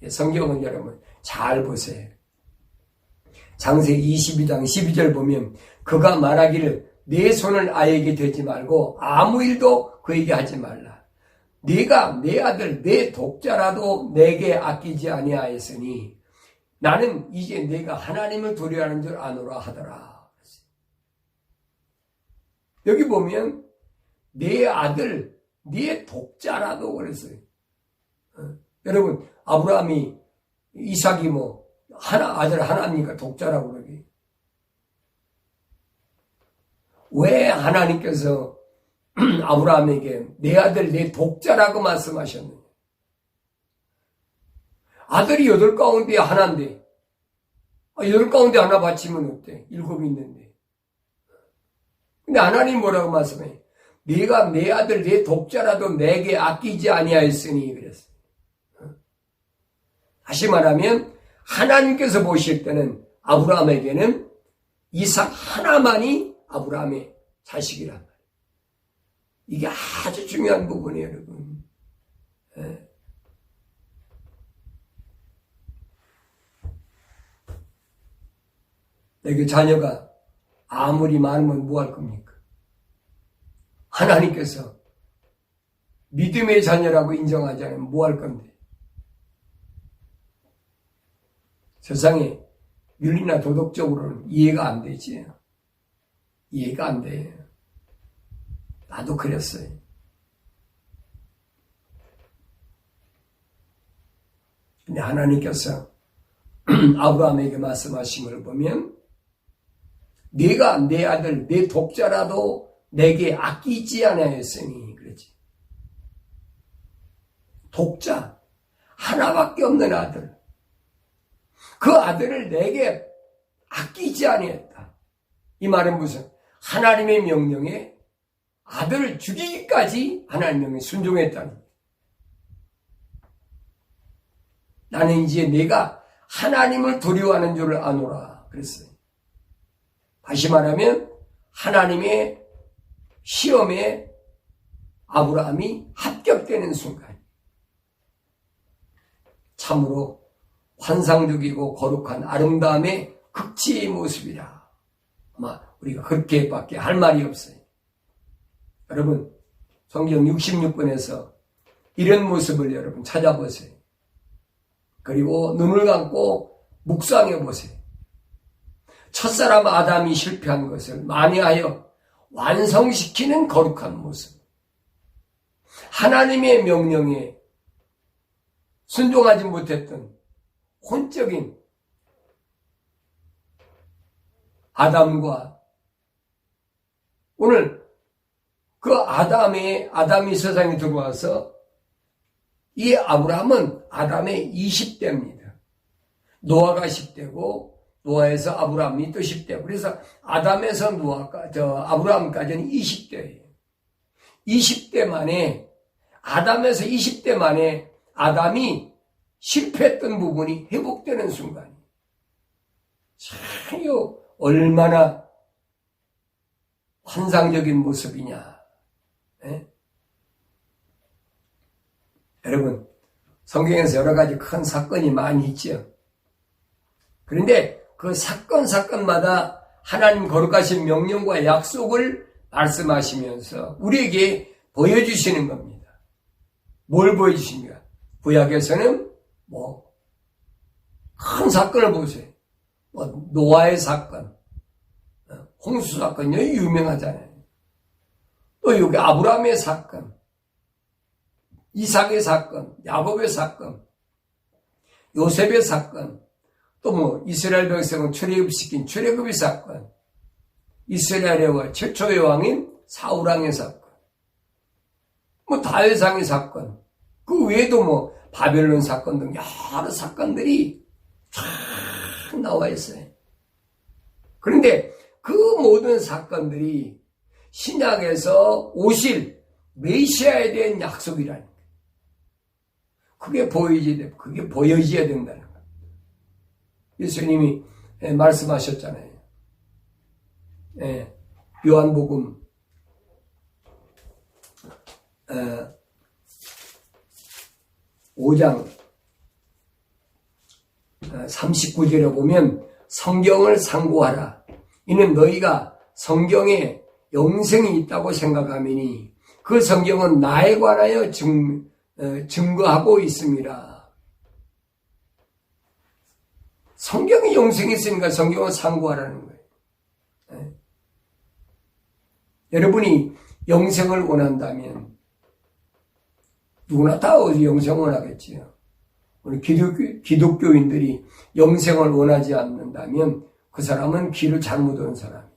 성경은 여러분 잘 보세요. 창세기 22장 12절 보면 그가 말하기를 내 손을 아이에게 대지 말고 아무 일도 그에게 하지 말라. 네가 내 아들 내 독자라도 내게 아끼지 아니하였으니 나는 이제 내가 하나님을 두려워하는 줄 아노라 하더라. 여기 보면 내 아들 네 독자라도 그랬어요. 여러분 아브라함이 이삭이 뭐 아들 하나입니까? 독자라고 그러게. 왜 하나님께서 아브라함에게 내 아들 내 독자라고 말씀하셨느냐? 아들이 8 가운데 하나인데 8 가운데 하나 바치면 어때? 7 있는데. 근데 하나님 뭐라고 말씀해? 네가 내 아들 내 독자라도 내게 아끼지 아니하였으니 그랬어요. 다시 말하면 하나님께서 보실 때는 아브라함에게는 이삭 하나만이 아브라함의 자식이란 말이에요. 이게 아주 중요한 부분이에요, 여러분. 내게 자녀가 아무리 많으면 뭐 할 겁니까? 하나님께서 믿음의 자녀라고 인정하지 않으면 뭐 할 건데? 세상에 윤리나 도덕적으로는 이해가 안 되지. 이해가 안 돼. 나도 그랬어요. 근데 하나님께서 아브라함에게 말씀하신 걸 보면 네가 내 아들 내 독자라도 내게 아끼지 아니하였으니 그랬지. 독자 하나밖에 없는 아들 그 아들을 내게 아끼지 아니했다. 이 말은 무슨 하나님의 명령에 아들을 죽이기까지 하나님의 명령에 순종했다는 거예요. 나는 이제 내가 하나님을 두려워하는 줄을 아노라 그랬어요. 다시 말하면 하나님의 시험에 아브라함이 합격되는 순간 참으로 환상적이고 거룩한 아름다움의 극치의 모습이라. 아마 우리가 그렇게밖에 할 말이 없어요. 여러분 성경 66권에서 이런 모습을 여러분 찾아보세요. 그리고 눈을 감고 묵상해 보세요. 첫사람 아담이 실패한 것을 만회하여 완성시키는 거룩한 모습. 하나님의 명령에 순종하지 못했던 혼적인 아담과 오늘 그 아담이 세상에 들어와서 이 아브라함은 아담의 20대입니다. 노아가 10대고 노아에서 아브라함이 또 10대고 그래서 아담에서 아브라함까지는 20대예요. 20대 만에 아담에서 20대 만에 아담이 실패했던 부분이 회복되는 순간이에요. 참요 얼마나 환상적인 모습이냐. 네? 여러분 성경에서 여러 가지 큰 사건이 많이 있죠. 그런데 그 사건마다 하나님 거룩하신 명령과 약속을 말씀하시면서 우리에게 보여주시는 겁니다. 뭘 보여주십니까? 구약에서는 큰 사건을 보세요. 노아의 사건, 홍수 사건이 유명하잖아요. 또 여기 아브라함의 사건, 이삭의 사건, 야곱의 사건, 요셉의 사건, 또 이스라엘 백성을 출애굽시킨 출애굽의 사건, 이스라엘의 최초의 왕인 사울왕의 사건, 다윗왕의 사건, 그 외에도 바벨론 사건 등 여러 사건들이 쫙 나와 있어요. 그런데 그 모든 사건들이 신약에서 오실 메시아에 대한 약속이라는 거예요. 그게 보여져야 된다는 거예요. 예수님이 말씀하셨잖아요. 요한복음 5장 39절에 보면 성경을 상고하라. 이는 너희가 성경에 영생이 있다고 생각하미니 그 성경은 나에 관하여 증거하고 있습니다. 성경에 영생이 있으니까 성경을 상고하라는 거예요. 여러분이 영생을 원한다면 누구나 다 영생을 원하겠지요. 우리 기독교인들이 영생을 원하지 않는다면 그 사람은 길을 잘못 온 사람이에요.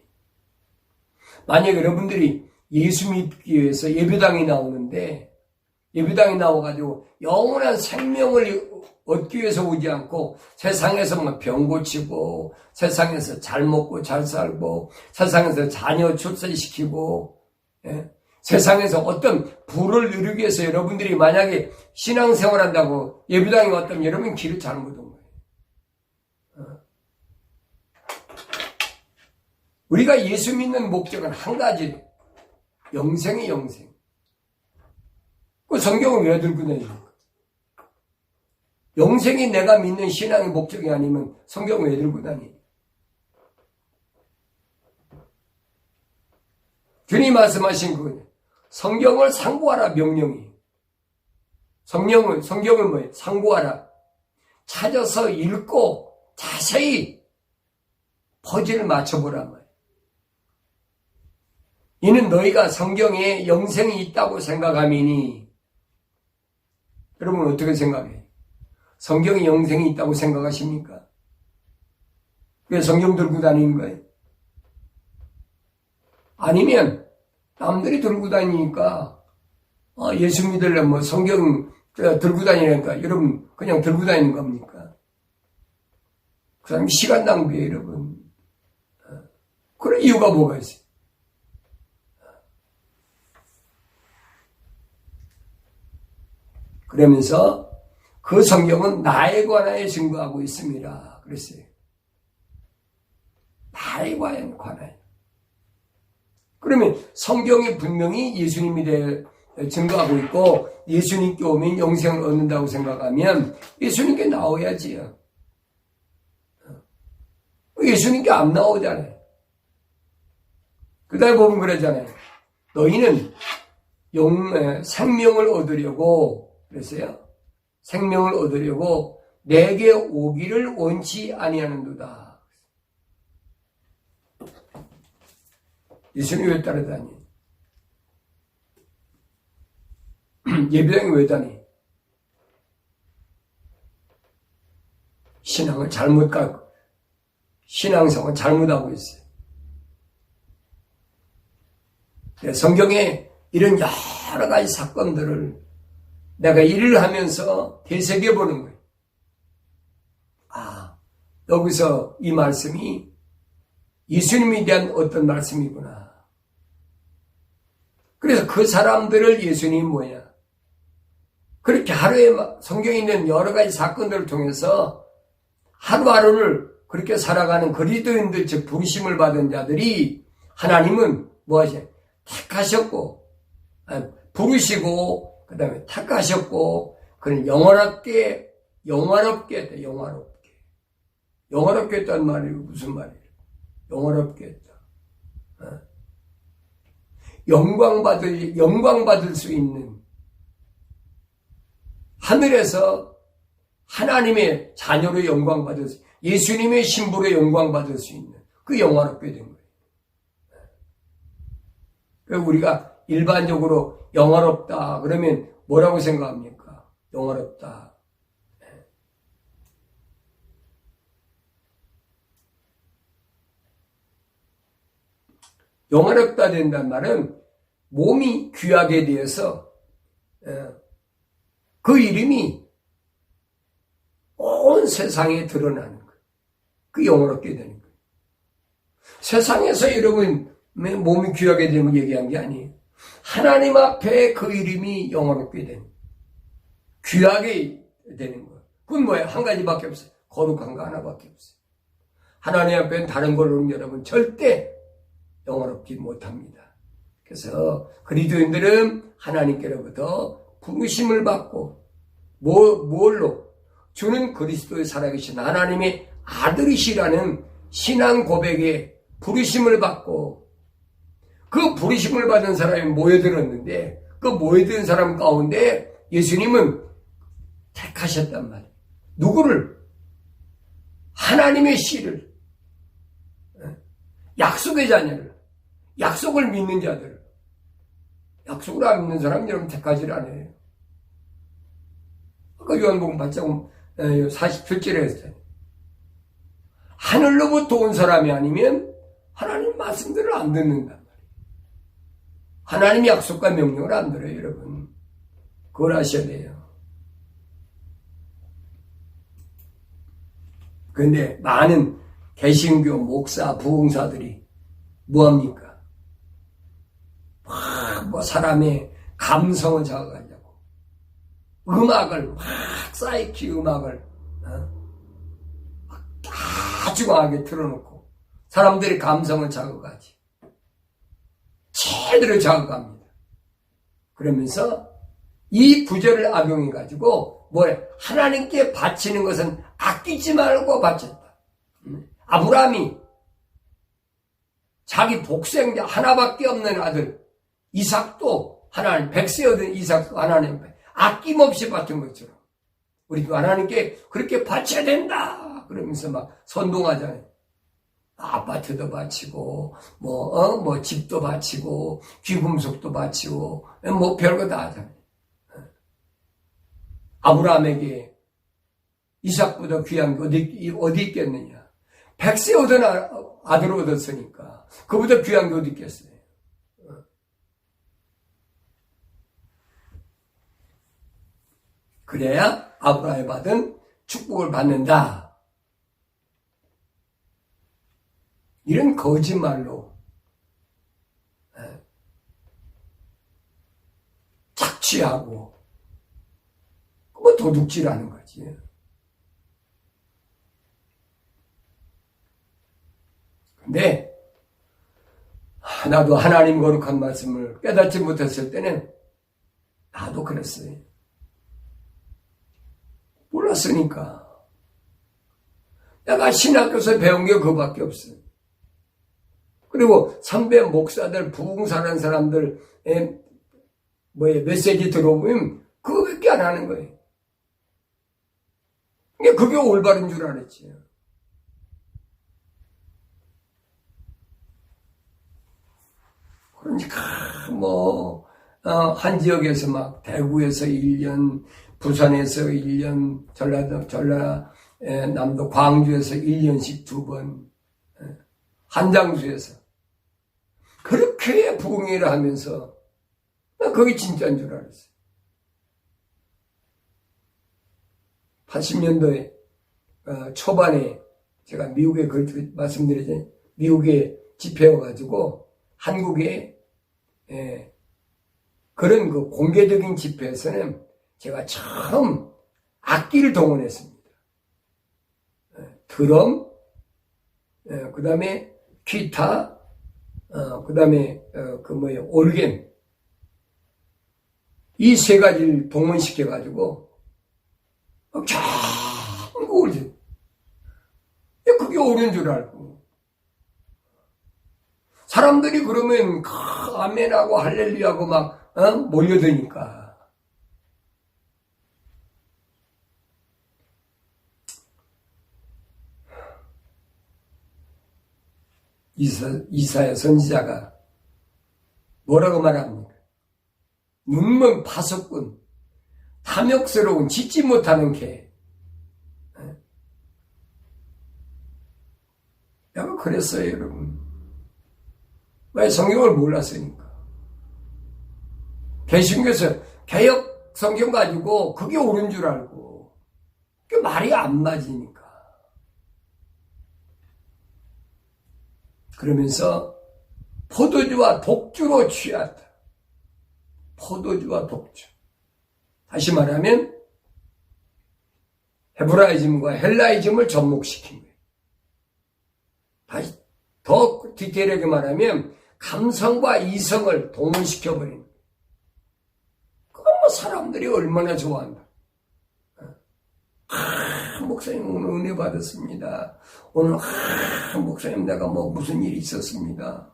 만약 여러분들이 예수 믿기 위해서 예배당에 나오는데 예배당에 나와가지고 영원한 생명을 얻기 위해서 오지 않고 세상에서 병 고치고 세상에서 잘 먹고 잘 살고 세상에서 자녀 출산시키고 세상에서 어떤 부를 누리기 위해서 여러분들이 만약에 신앙생활한다고 예배당에 왔다면 여러분 길을 잘못 온 거예요. 우리가 예수 믿는 목적은 한 가지, 영생이 영생. 그 성경을 왜 들고 다니는 영생이 내가 믿는 신앙의 목적이 아니면 성경을 왜 들고 다니? 주님 말씀하신 거예요. 성경을 상고하라 명령이. 성경을 뭐예요? 상고하라. 찾아서 읽고 자세히 퍼즐을 맞춰보라 말이에요. 이는 너희가 성경에 영생이 있다고 생각하미니. 여러분 어떻게 생각해요? 성경에 영생이 있다고 생각하십니까? 왜 성경 들고 다니는 거예요? 아니면 남들이 들고 다니니까 예수 믿으려면 성경 들고 다니니까 여러분 그냥 들고 다니는 겁니까? 그 사람이 시간 낭비예요, 여러분. 그런 이유가 뭐가 있어요? 그러면서 그 성경은 나에 관하여 증거하고 있습니다. 그랬어요. 나에 관하여. 그러면 성경이 분명히 예수님에 대해 증거하고 있고 예수님께 오면 영생을 얻는다고 생각하면 예수님께 나와야지요. 예수님께 안 나오잖아요. 그 다음에 보면 그러잖아요. 너희는 생명을 얻으려고 그랬어요. 생명을 얻으려고 내게 오기를 원치 아니하는도다. 예수님 왜 따라다니? 예배당에 왜 다니? 신앙을 잘못 가고 신앙생활을 잘못하고 있어요. 성경에 이런 여러 가지 사건들을 내가 일을 하면서 되새겨보는 거예요. 여기서 이 말씀이 예수님에 대한 어떤 말씀이구나. 그래서 그 사람들을 예수님이 뭐냐? 그렇게 하루에 성경에 있는 여러 가지 사건들을 통해서 하루하루를 그렇게 살아가는 그리스도인들, 즉 부르심을 받은 자들이 하나님은 뭐하지? 택하셨고 부르시고 그 다음에 택하셨고 그는 영원롭게 했다는 말이 무슨 말이에요? 영원롭게 했다. 영광 받을 수 있는 하늘에서 하나님의 자녀로 영광 받을 수, 예수님의 신부로 영광 받을 수 있는 그 영원롭게 된 거예요. 우리가 일반적으로 영원롭다 그러면 뭐라고 생각합니까? 영원롭다. 영원롭다 된다는 말은 몸이 귀하게 되어서 그 이름이 온 세상에 드러나는 거예요. 그 영원롭게 되는 거예요. 세상에서 여러분 몸이 귀하게 되는 걸 얘기한 게 아니에요. 하나님 앞에 그 이름이 영원롭게 되는, 귀하게 되는 거예요. 그건 뭐예요? 한 가지밖에 없어요. 거룩한 거 하나밖에 없어요. 하나님 앞에는 다른 걸로는 여러분 절대 영원롭지 못합니다. 그래서 그리스도인들은 하나님께로부터 부르심을 받고 뭘로? 주는 그리스도의 살아계신 하나님의 아들이시라는 신앙 고백에 부르심을 받고, 그 부르심을 받은 사람이 모여들었는데, 그 모여든 사람 가운데 예수님은 택하셨단 말이에요. 누구를? 하나님의 씨를, 약속의 자녀를, 약속을 믿는 자들을. 약속을 안 믿는 사람은 여러분 택하지를 않아요. 아까 요한복음 8장 47절에 했어요. 하늘로부터 온 사람이 아니면 하나님 말씀들을 안 듣는단 말이에요. 하나님 약속과 명령을 안 들어요, 여러분. 그걸 아셔야 돼요. 그런데 많은 개신교 목사, 부흥사들이 뭐합니까? 뭐 사람의 감성을 자극하려고 음악을 막 사이키 음악을 아주 강하게 틀어놓고 사람들의 감성을 자극하지. 제대로 자극합니다. 그러면서 이 구절을 악용해가지고 뭐래? 하나님께 바치는 것은 아끼지 말고 바쳤다. 아브라함이 자기 복생자 하나밖에 없는 아들 이삭도 하나님, 100세 얻은 이삭도 하나님 아낌없이 바친 것처럼 우리도 하나님께 그렇게 바쳐야 된다 그러면서 막 선동하잖아요. 아파트도 바치고 뭐 집도 바치고 귀금속도 바치고 뭐 별거 다 하잖아요. 아브라함에게 이삭보다 귀한 게 어디 있겠느냐. 100세 얻은 아들을 얻었으니까 그보다 귀한 게 어디 있겠어요. 그래야 아브라함이 받은 축복을 받는다. 이런 거짓말로 착취하고 뭐 도둑질하는 거지. 근데 나도 하나님 거룩한 말씀을 깨닫지 못했을 때는 나도 그랬어요. 몰랐으니까. 내가 신학교에서 배운 게 그거밖에 없어요. 그리고 선배 목사들, 부흥사라는 사람들 메시지 들어보면 그거밖에 안 하는 거예요. 그게 올바른 줄 알았지. 그러니까 한 지역에서 막 대구에서 1년, 부산에서 1년, 전라남도 광주에서 1년씩 2번, 한장수에서 그렇게 부흥회를 하면서 나 그게 진짜인 줄 알았어요. 80년도에 초반에 제가 미국에 말씀드리잖아요. 미국에 집회여가지고 한국에 그런 그 공개적인 집회에서는 제가 처음 악기를 동원했습니다. 드럼, 그 다음에 기타, 그 다음에 올겐. 이 세 가지를 동원시켜가지고 전부 올지. 그게 옳은 줄 알고. 사람들이 그러면 아멘하고 할렐루야하고 막 몰려드니까. 이사야 선지자가 뭐라고 말합니까? 눈먼 파석꾼, 탐욕스러운 짖지 못하는 개. 내가 그랬어요, 여러분. 왜? 성경을 몰랐으니까. 개신교에서 개역 성경 가지고 그게 옳은 줄 알고 그게 말이 안 맞으니까. 그러면서 포도주와 독주로 취하다. 포도주와 독주. 다시 말하면 헤브라이즘과 헬라이즘을 접목시킨 거예요. 다시 더 디테일하게 말하면 감성과 이성을 동원시켜버리는 거예요. 그건 뭐 사람들이 얼마나 좋아한다. 목사님 오늘 은혜 받았습니다. 오늘 목사님 내가 뭐 무슨 일이 있었습니다.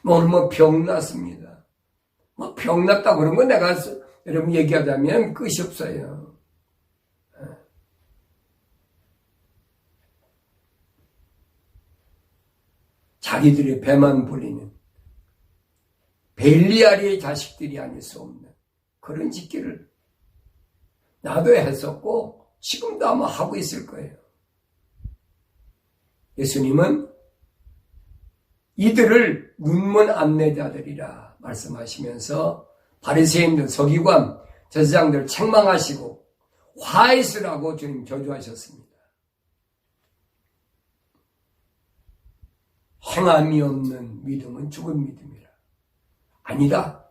오늘 뭐 병났습니다. 뭐 병났다 그런 거 내가 여러분 얘기하자면 끝이 없어요. 자기들의 배만 부리는 벨리알의 자식들이 아닐 수 없는 그런 짓기를 나도 했었고 지금도 아마 하고 있을 거예요. 예수님은 이들을 눈먼 암내자들이라 말씀하시면서 바리새인들, 서기관, 제사장들 책망하시고 화있으라고 주님 저주하셨습니다. 행함이 없는 믿음은 죽은 믿음이라. 아니다.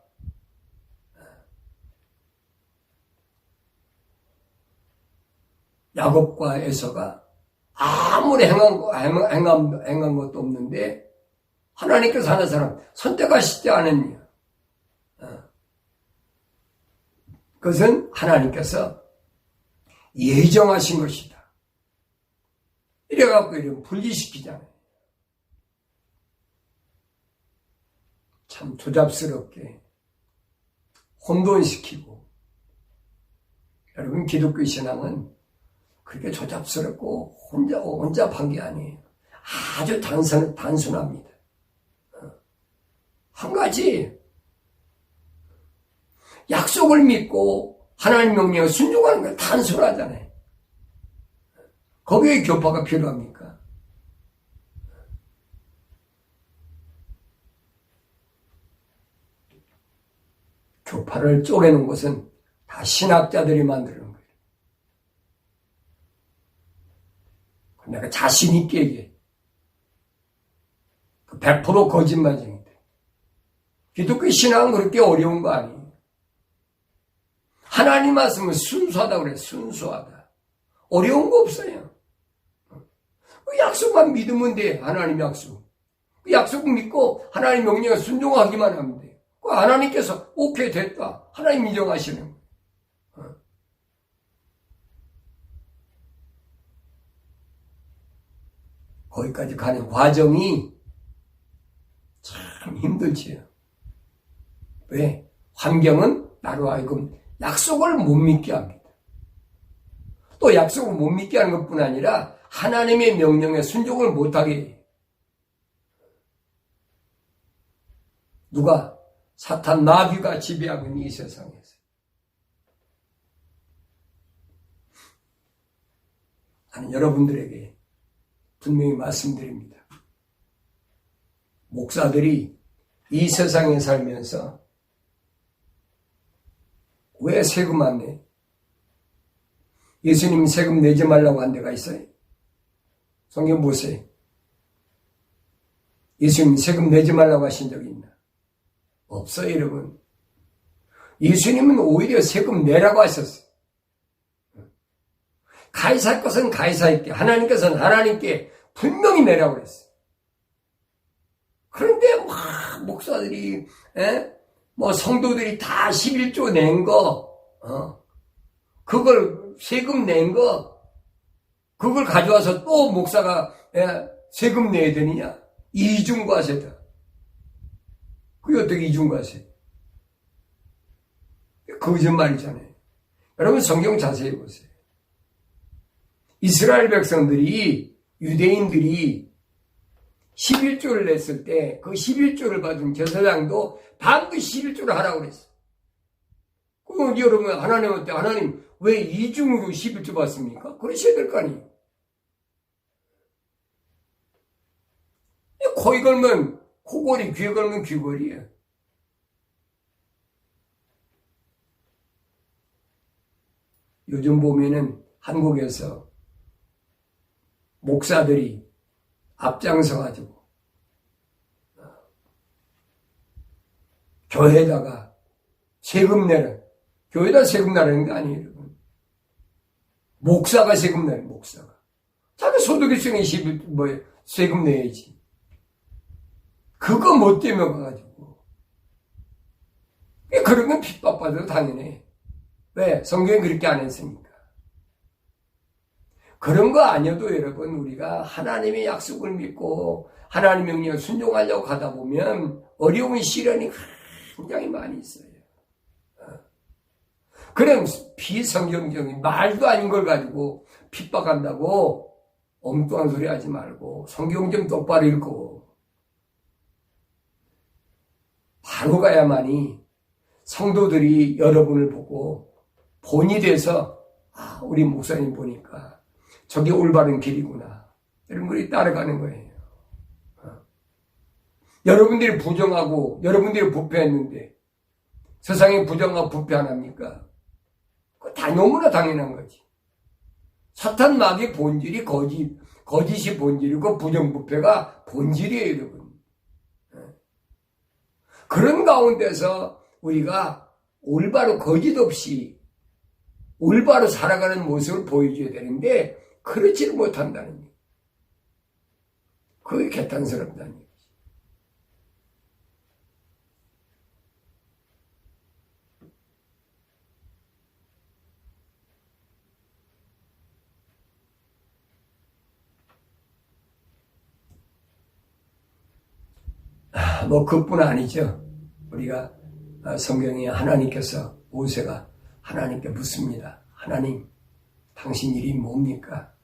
야곱과 에서가 아무리 행한 것도 없는데 하나님께서 하는 사람 선택하시지 않았냐. 그것은 하나님께서 예정하신 것이다. 이래갖고 이런 분리시키잖아요. 참 조잡스럽게 혼돈시키고. 여러분 기독교 신앙은 그렇게 조잡스럽고 혼잡한 게 아니에요. 아주 단순합니다. 한 가지 약속을 믿고 하나님 명령에 순종하는 건 단순하잖아요. 거기에 교파가 필요합니까? 교파를 쪼개는 것은 다 신학자들이 만드는 거예요. 내가 자신 있게 얘기해. 100% 거짓말쟁이들. 기독교 신앙은 그렇게 어려운 거 아니에요. 하나님 말씀은 순수하다고 그래요. 순수하다. 어려운 거 없어요. 그 약속만 믿으면 돼. 하나님 약속. 그 약속 믿고 하나님 명령에 순종하기만 하면 돼. 그 하나님께서 오케이 됐다. 하나님 인정하시는 거예요. 거기까지 가는 과정이 참 힘들지요. 왜? 환경은 나로 하여금 약속을 못 믿게 합니다. 또 약속을 못 믿게 하는 것뿐 아니라 하나님의 명령에 순종을 못하게 해요. 누가? 사탄 마귀가 지배하고 있는 이 세상에서. 나는 여러분들에게 분명히 말씀드립니다. 목사들이 이 세상에 살면서 왜 세금 안 내? 예수님 세금 내지 말라고 한 데가 있어요? 성경 보세요. 예수님 세금 내지 말라고 하신 적이 있나? 없어요, 여러분. 예수님은 오히려 세금 내라고 하셨어요. 가이사의 것은 가이사에게, 하나님께서는 하나님께 분명히 내라고 그랬어요. 그런데 목사들이, 성도들이 다 11조 낸 거, 그걸 세금 낸 거, 그걸 가져와서 또 목사가 세금 내야 되느냐? 이중과세다. 그게 어떻게 이중과세? 거짓말이잖아요. 여러분 성경 자세히 보세요. 이스라엘 백성들이, 유대인들이 11조를 냈을 때 그 11조를 받은 제사장도 반드시 11조를 하라고 그랬어요. 그럼 여러분 하나님한테 하나님 왜 이중으로 11조 받습니까? 그러셔야 될 거 아니에요. 코에 걸면 코골이, 귀에 걸면 귀걸이에요. 요즘 보면은 한국에서 목사들이 앞장서가지고 교회에다가 세금 내라. 교회에다 세금 내라는 게 아니에요, 여러분. 목사가 세금 내요, 목사가. 자기 소득이 있으니 세금 내야지. 그거 못 되면 가가지고. 그런 건 핍박받아도 당연해. 왜? 성경이 그렇게 안 했으니까. 그런 거 아니어도 여러분, 우리가 하나님의 약속을 믿고 하나님의 명령을 순종하려고 하다 보면 어려운 시련이 굉장히 많이 있어요. 그럼 비성경적인 말도 아닌 걸 가지고 핍박한다고 엉뚱한 소리 하지 말고 성경 좀 똑바로 읽고 바로 가야만이 성도들이 여러분을 보고 본이 돼서 우리 목사님 보니까 저게 올바른 길이구나. 여러분들이 따라가는 거예요. 여러분들이 부정하고 여러분들이 부패했는데 세상에 부정하고 부패 안 합니까? 그거 다 너무나 당연한 거지. 사탄 마귀의 본질이 거짓이 본질이고 부정부패가 본질이에요, 여러분. 그런 가운데서 우리가 올바로 거짓 없이 올바로 살아가는 모습을 보여줘야 되는데 그렇지를 못한다는 얘기. 그게 개탄스럽다는 얘기. 그뿐 아니죠. 우리가 성경에 하나님께서 모세가 하나님께 묻습니다. 하나님, 당신 일이 뭡니까?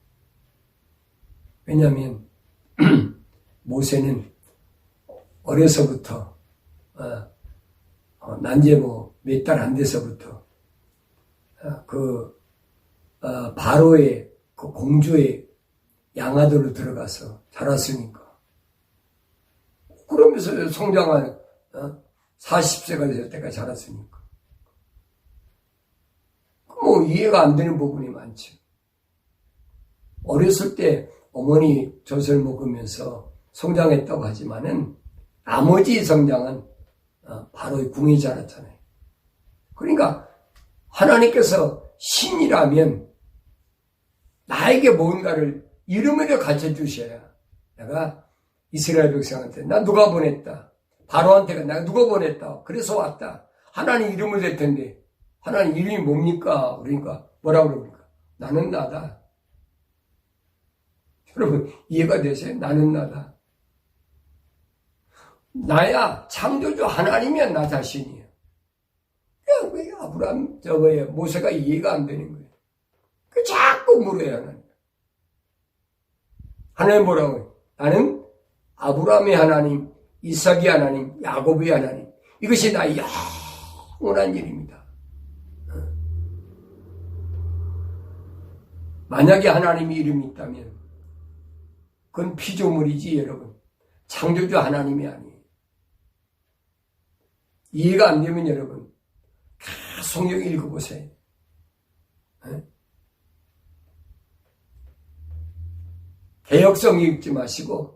왜냐하면 모세는 어려서부터 난제 몇 달 안 돼서부터 바로의 그 공주의 양아들로 들어가서 자랐으니까. 그러면서 성장한 40세가 됐을 때까지 자랐으니까. 이해가 안 되는 부분이 많죠. 어렸을 때 어머니 젖을 먹으면서 성장했다고 하지만은 나머지 성장은 바로의 궁이 자랐잖아요. 그러니까 하나님께서 신이라면 나에게 뭔가를 이름으로 가르쳐 주셔야 내가 이스라엘 백성한테 나 누가 보냈다. 바로한테가 내가 누가 보냈다. 그래서 왔다. 하나님 이름을 댈 텐데 하나님 이름이 뭡니까? 그러니까 뭐라고 그럽니까? 나는 나다. 여러분 이해가 되세요? 나는 나다. 나야 창조주 하나님이야. 나 자신이야. 왜 아브라함 모세가 이해가 안 되는 거예요. 그 자꾸 물어야 하나님. 하나님 뭐라고 해요? 나는 아브라함의 하나님, 이삭의 하나님, 야곱의 하나님. 이것이 나의 영원한 일입니다. 만약에 하나님의 이름이 있다면 그건 피조물이지 여러분. 창조주 하나님이 아니에요. 이해가 안 되면 여러분 성경 읽어보세요. 개역성 읽지 마시고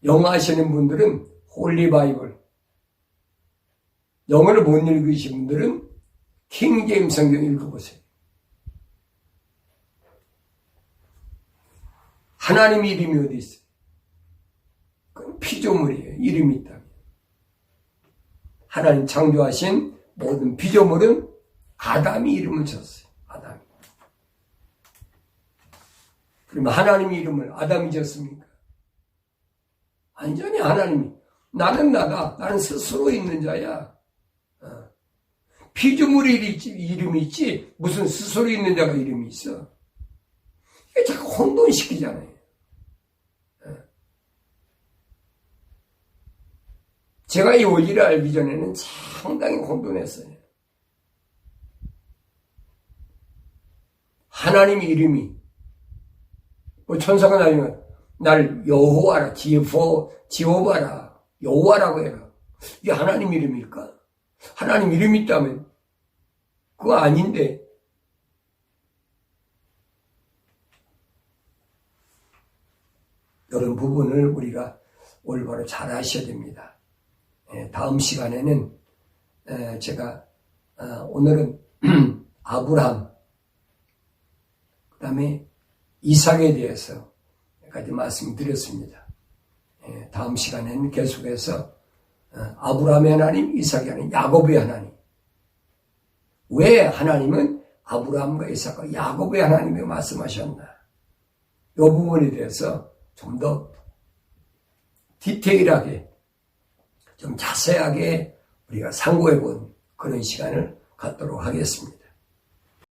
영어 하시는 분들은 홀리 바이블, 영어를 못 읽으신 분들은 킹제임스 성경 읽어보세요. 하나님의 이름이 어디 있어요? 그건 피조물이에요. 이름이 있다면. 하나님 창조하신 모든 피조물은 아담이 이름을 졌어요. 아담이. 그러면 하나님의 이름을 아담이 졌습니까? 완전히 하나님이 나는 나다. 나는 스스로 있는 자야. 피조물이 이름이 있지 무슨 스스로 있는 자가 이름이 있어. 이게 자꾸 혼돈시키잖아요. 제가 이 원리를 알기 전에는 상당히 혼돈했어요. 하나님 이름이 천사가 나중에 날 여호와라, 지호바라, 여호와라고 해라. 이게 하나님 이름일까? 하나님 이름이 있다면 그거 아닌데. 이런 부분을 우리가 올바로 잘 아셔야 됩니다. 다음 시간에는 제가 오늘은 아브라함, 그 다음에 이삭에 대해서 까지 말씀드렸습니다. 다음 시간에는 계속해서 아브라함의 하나님, 이삭의 하나님, 야곱의 하나님, 왜 하나님은 아브라함과 이삭과 야곱의 하나님이 말씀하셨나, 이 부분에 대해서 좀 더 디테일하게, 좀 자세하게 우리가 상고해 본 그런 시간을 갖도록 하겠습니다.